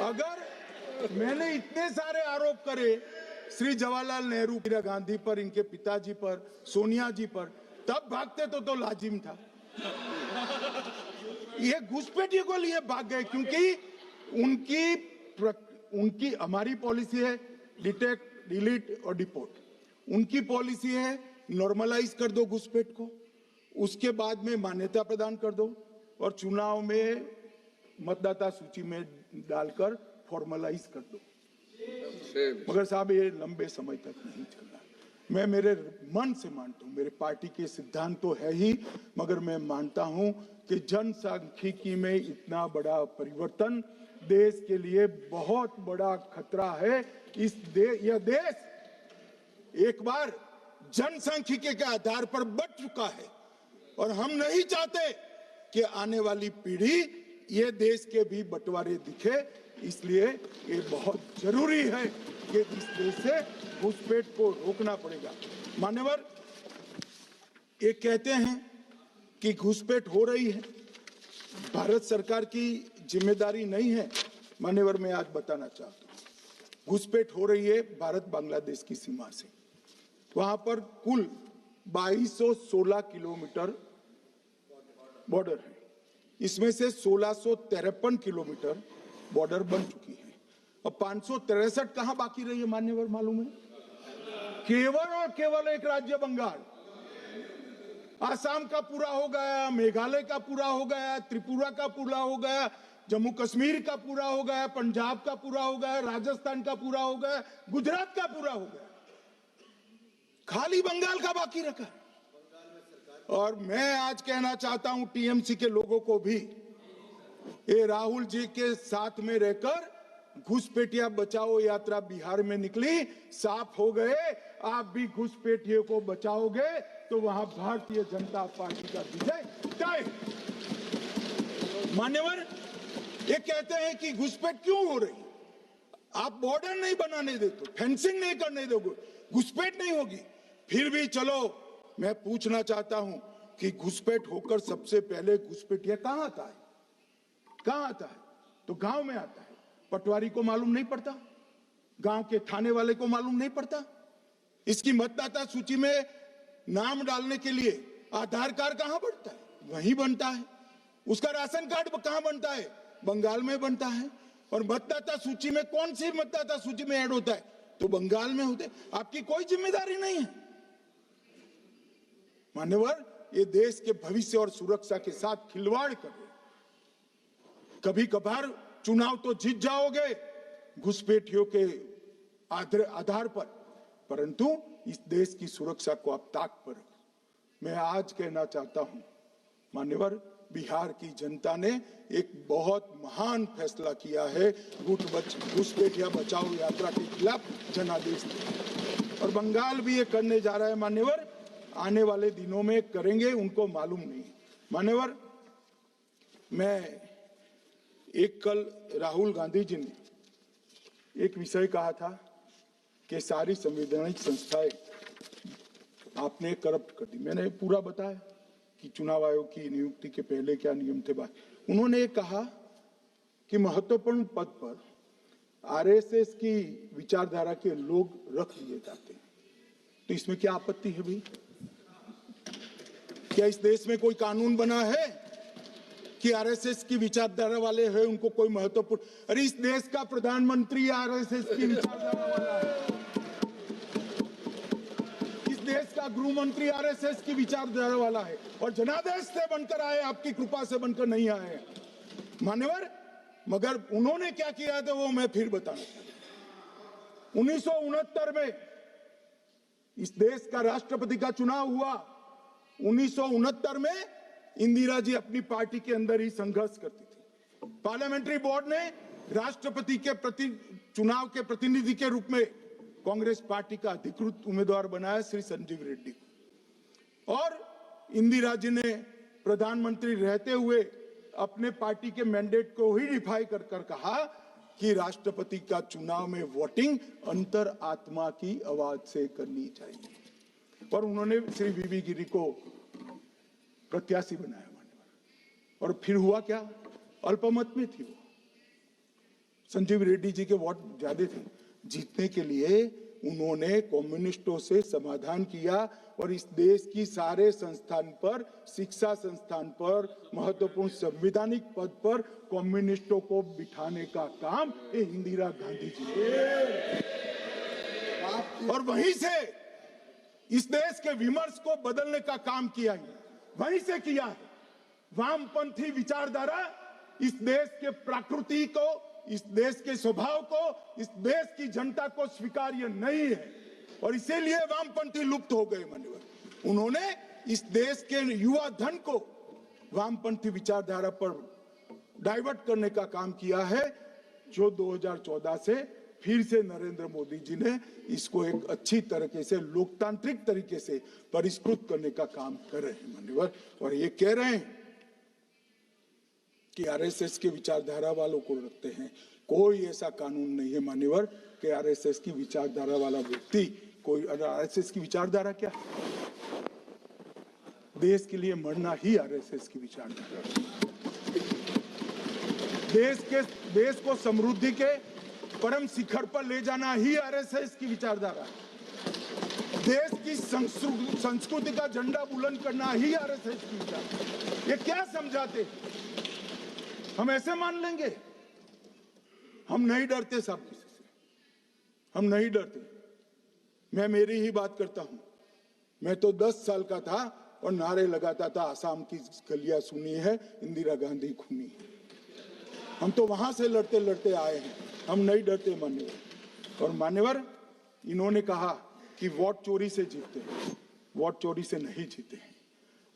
अगर मैंने इतने सारे आरोप करे श्री जवाहरलाल नेहरू, इंदिरा गांधी पर, इनके पिताजी पर, सोनिया जी पर, तब भागते तो लाजिम था। ये घुसपैठियों को लिए भाग गए क्योंकि उनकी हमारी पॉलिसी है डिटेक्ट, डिलीट और डिपोर्ट। उनकी पॉलिसी है नॉर्मलाइज कर दो घुसपैठ को, उसके बाद में मान्यता प्रदान कर दो और चुनाव में मतदाता सूची में डालकर फॉर्मलाइज कर दो। मगर साहब ये लंबे समय तक नहीं चल रहा। मैं मेरे मन से मानता हूं, मेरे पार्टी के सिद्धांत तो है ही, मगर मैं मानता हूं कि जनसांख्यिकी में इतना बड़ा परिवर्तन देश के लिए बहुत बड़ा खतरा है। यह देश एक बार जनसांख्यिकी के आधार पर बट चुका है और हम नहीं चाहते कि आने वाली पीढ़ी ये देश के भी बंटवारे दिखे। इसलिए ये बहुत जरूरी है कि इस देश से घुसपैठ को रोकना पड़ेगा। मान्यवर, ये कहते हैं कि घुसपैठ हो रही है, भारत सरकार की जिम्मेदारी नहीं है। मान्यवर, मैं आज बताना चाहता हूं, घुसपैठ हो रही है भारत बांग्लादेश की सीमा से। वहां पर कुल 2216 किलोमीटर बॉर्डर है, इसमें से 1653 किलोमीटर बॉर्डर बन चुकी है और 563 कहां बाकी रही है मान्यवर मालूम है? केवल और केवल एक राज्य बंगाल। आसाम का पूरा हो गया, मेघालय का पूरा हो गया, त्रिपुरा का पूरा हो गया, जम्मू कश्मीर का पूरा हो गया, पंजाब का पूरा हो गया, राजस्थान का पूरा हो गया, गुजरात का पूरा हो गया, खाली बंगाल का बाकी रखा। और मैं आज कहना चाहता हूं टीएमसी के लोगों को भी, ये राहुल जी के साथ में रहकर घुसपैठिया बचाओ यात्रा बिहार में निकली, साफ हो गए। आप भी घुसपैठियों को बचाओगे तो वहां भारतीय जनता पार्टी का विजय तय। मान्यवर, ये कहते हैं कि घुसपैठ क्यों हो रही? आप बॉर्डर नहीं बनाने देते, फेंसिंग नहीं करने दोगे, घुसपैठ नहीं होगी। फिर भी चलो, मैं पूछना चाहता हूं कि घुसपैठ होकर सबसे पहले घुसपैठिया कहां आता है? कहां आता है? तो गांव में आता है। पटवारी को मालूम नहीं पड़ता, गांव के थाने वाले को मालूम नहीं पड़ता। इसकी मतदाता सूची में नाम डालने के लिए आधार कार्ड कहां बनता है? वहीं बनता है। उसका राशन कार्ड कहां बनता है? बंगाल में बनता है। और मतदाता सूची में कौन सी मतदाता सूची में ऐड होता है? तो बंगाल में होते। आपकी कोई जिम्मेदारी नहीं है। मान्यवर, ये देश के भविष्य और सुरक्षा के साथ खिलवाड़ कर रहे। कभी कभार चुनाव तो जीत जाओगे घुसपैठियों के आधार पर, परंतु इस देश की सुरक्षा को आप ताक पर रखो। मैं आज कहना चाहता हूं मान्यवर, बिहार की जनता ने एक बहुत महान फैसला किया है, घुसपैठिया बचाओ यात्रा के खिलाफ जनादेश दिया। और बंगाल भी ये करने जा रहा है मान्यवर, आने वाले दिनों में करेंगे, उनको मालूम नहीं। मान्यवर, मैं एक कल राहुल गांधी जी ने एक विषय कहा था कि सारी संवैधानिक संस्थाएं आपने करप्ट कर दी। मैंने पूरा बताया कि चुनाव आयोग की नियुक्ति के पहले क्या नियम थे। उन्होंने ये कहा कि महत्वपूर्ण पद पर आरएसएस की विचारधारा के लोग रख दिए जाते हैं, तो इसमें क्या आपत्ति है भाई? क्या इस देश में कोई कानून बना है कि आरएसएस की विचारधारा वाले हैं उनको कोई महत्वपूर्ण? अरे इस देश का प्रधानमंत्री आरएसएस की विचारधारा वाला है, इस देश का गृह मंत्री आरएसएस की विचारधारा वाला है, और जनादेश से बनकर आए, आपकी कृपा से बनकर नहीं आए मान्यवर। मगर उन्होंने क्या किया था वो मैं फिर बताना चाहता हूं। 1969 में इस देश का राष्ट्रपति का चुनाव हुआ। 1969 में इंदिरा जी अपनी पार्टी के अंदर ही संघर्ष करती थी। पार्लियामेंट्री बोर्ड ने राष्ट्रपति के चुनाव के प्रतिनिधि के रूप में कांग्रेस पार्टी का अधिकृत उम्मीदवार बनाया श्री संजीव रेड्डी को, और इंदिरा जी ने प्रधानमंत्री रहते हुए अपने पार्टी के मैंडेट को ही डिफाई कर कहा कि राष्ट्रपति का चुनाव में वोटिंग अंतर आत्मा की आवाज से करनी चाहिए, और उन्होंने श्री वीवी गिरी को प्रत्याशी बनाया मान्यवर। और फिर हुआ क्या? अल्पमत में थी वो। संजीव रेड्डी जी के वोट ज्यादा थे। जीतने के लिए उन्होंने कम्युनिस्टों से समाधान किया, और इस देश की सारे संस्थान पर, शिक्षा संस्थान पर, महत्वपूर्ण संवैधानिक पद पर कम्युनिस्टों को बिठाने का काम इंदिरा गांधी जी ने, और वहीं से इस देश के विमर्श को बदलने का काम किया है, वहीं से किया है। वामपंथी विचारधारा इस देश के प्रकृति को, इस देश के स्वभाव को, इस देश की जनता को स्वीकार्य नहीं है, और इसीलिए वामपंथी लुप्त हो गए मान्यवर। उन्होंने इस देश के युवा धन को वामपंथी विचारधारा पर डाइवर्ट करने का काम किया है, जो 2014 से फिर से नरेंद्र मोदी जी ने इसको एक अच्छी तरीके से, लोकतांत्रिक तरीके से परिष्कृत करने का काम कर रहे हैं मान्यवर। और ये कह रहे हैं कि आरएसएस के विचारधारा वालों को रखते हैं। कोई ऐसा कानून नहीं है मान्यवर कि आरएसएस की विचारधारा वाला व्यक्ति कोई, आरएसएस की विचारधारा क्या? देश के लिए मरना ही आरएसएस की विचारधारा। देश को समृद्धि के परम शिखर पर ले जाना ही आरएसएस की विचारधारा। देश की संस्कृति का झंडा बुलंद करना ही आरएसएस की विचारधारा। ये क्या समझाते? हम ऐसे मान लेंगे? हम नहीं डरते साहब किसी से, हम नहीं डरते। मैं मेरी ही बात करता हूं। मैं तो 10 साल का था और नारे लगाता था, आसाम की गलियां सुनी है, इंदिरा गांधी खूनी है। हम तो वहां से लड़ते लड़ते आए हैं, हम नहीं डरते मान्यवर। और मान्यवर, इन्होंने कहा कि वोट चोरी से जीतते हैं, वोट चोरी से नहीं जीते हैं।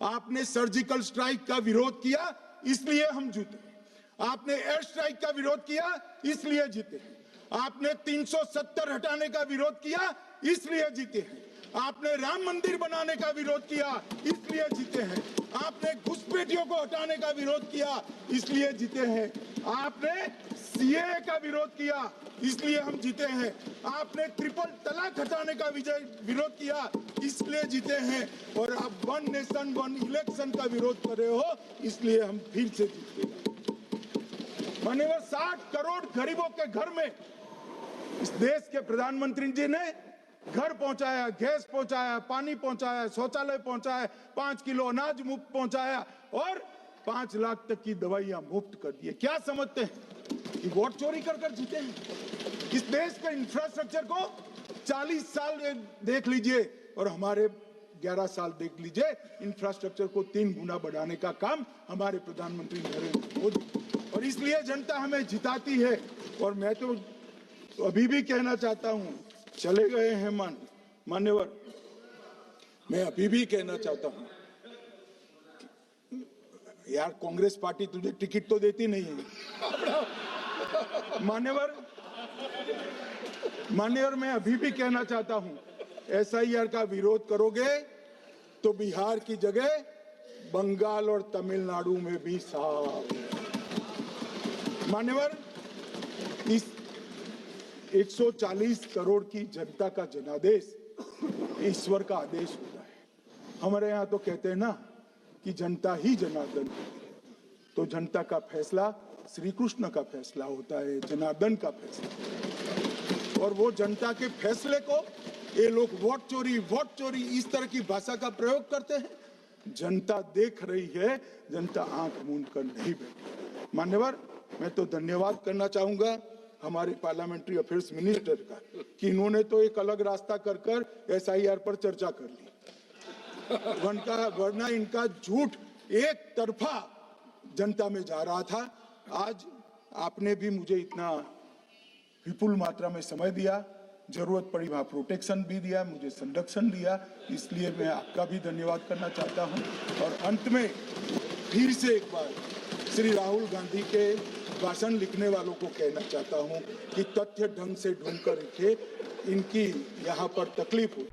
आपने सर्जिकल स्ट्राइक का विरोध किया, इसलिए हम जीते। आपने एयर स्ट्राइक का विरोध किया, इसलिए जीते हैं। आपने 370 हटाने का विरोध किया, इसलिए जीते हैं। आपने राम मंदिर बनाने का विरोध किया, इसलिए जीते हैं। आपने घुसपैठियों को हटाने का विरोध किया, इसलिए जीते हैं। आपने सीएए का विरोध किया, इसलिए हम जीते हैं। आपने ट्रिपल तलाक हटाने का विरोध किया, इसलिए जीते हैं। और आप 1 नेशन 1 इलेक्शन का विरोध कर रहे हो, इसलिए हम फिर से जीते हैं। माननीय 60 करोड़ गरीबों के घर में इस देश के प्रधानमंत्री जी ने घर पहुंचाया, गैस पहुंचाया, पानी पहुंचाया, शौचालय पहुंचाया, 5 किलो अनाज मुफ्त पहुंचाया, और 5 लाख तक की दवाइयां मुफ्त कर दी। क्या समझते हैं कि वोट चोरी कर जीते हैं? इस देश के इंफ्रास्ट्रक्चर को 40 साल देख लीजिए और हमारे 11 साल देख लीजिए, इंफ्रास्ट्रक्चर को 3 गुना बढ़ाने का काम हमारे प्रधानमंत्री नरेंद्र मोदी, और इसलिए जनता हमें जिताती है। और मैं तो अभी भी कहना चाहता हूं, चले गए हैं मान्यवर, मैं अभी भी कहना चाहता हूं, यार कांग्रेस पार्टी तुझे टिकट तो देती नहीं है मान्यवर। मैं अभी भी कहना चाहता हूं, एसआईआर का विरोध करोगे तो बिहार की जगह बंगाल और तमिलनाडु में भी साफ। मान्यवर, इस 140 करोड़ की जनता का जनादेश ईश्वर का आदेश होता है। हमारे यहाँ तो कहते हैं ना कि जनता ही जनार्दन है। तो जनता का फैसला श्री कृष्ण का फैसला होता है, जनार्दन का फैसला। और वो जनता के फैसले को ये लोग वोट चोरी इस तरह की भाषा का प्रयोग करते हैं। जनता देख रही है, जनता आंख मूंद कर नहीं बैठी। मान्यवर, मैं तो धन्यवाद करना चाहूंगा हमारे पार्लियामेंट्री अफेयर्स मिनिस्टर का कि इन्होंने तो एक अलग रास्ता कर SIR पर चर्चा कर ली। वरना इनका झूठ एक तरफा जनता में जा रहा था। आज आपने भी मुझे इतना विपुल मात्रा में समय दिया, जरूरत पड़ी वहां प्रोटेक्शन भी दिया, मुझे संरक्षण दिया, इसलिए मैं आपका भी धन्यवाद करना चाहता हूं। और अंत में फिर से एक बार श्री राहुल गांधी के भाषण लिखने वालों को कहना चाहता हूं कि तथ्य ढंग से ढूंढ कर लिखे, इनकी यहाँ पर तकलीफ हुई।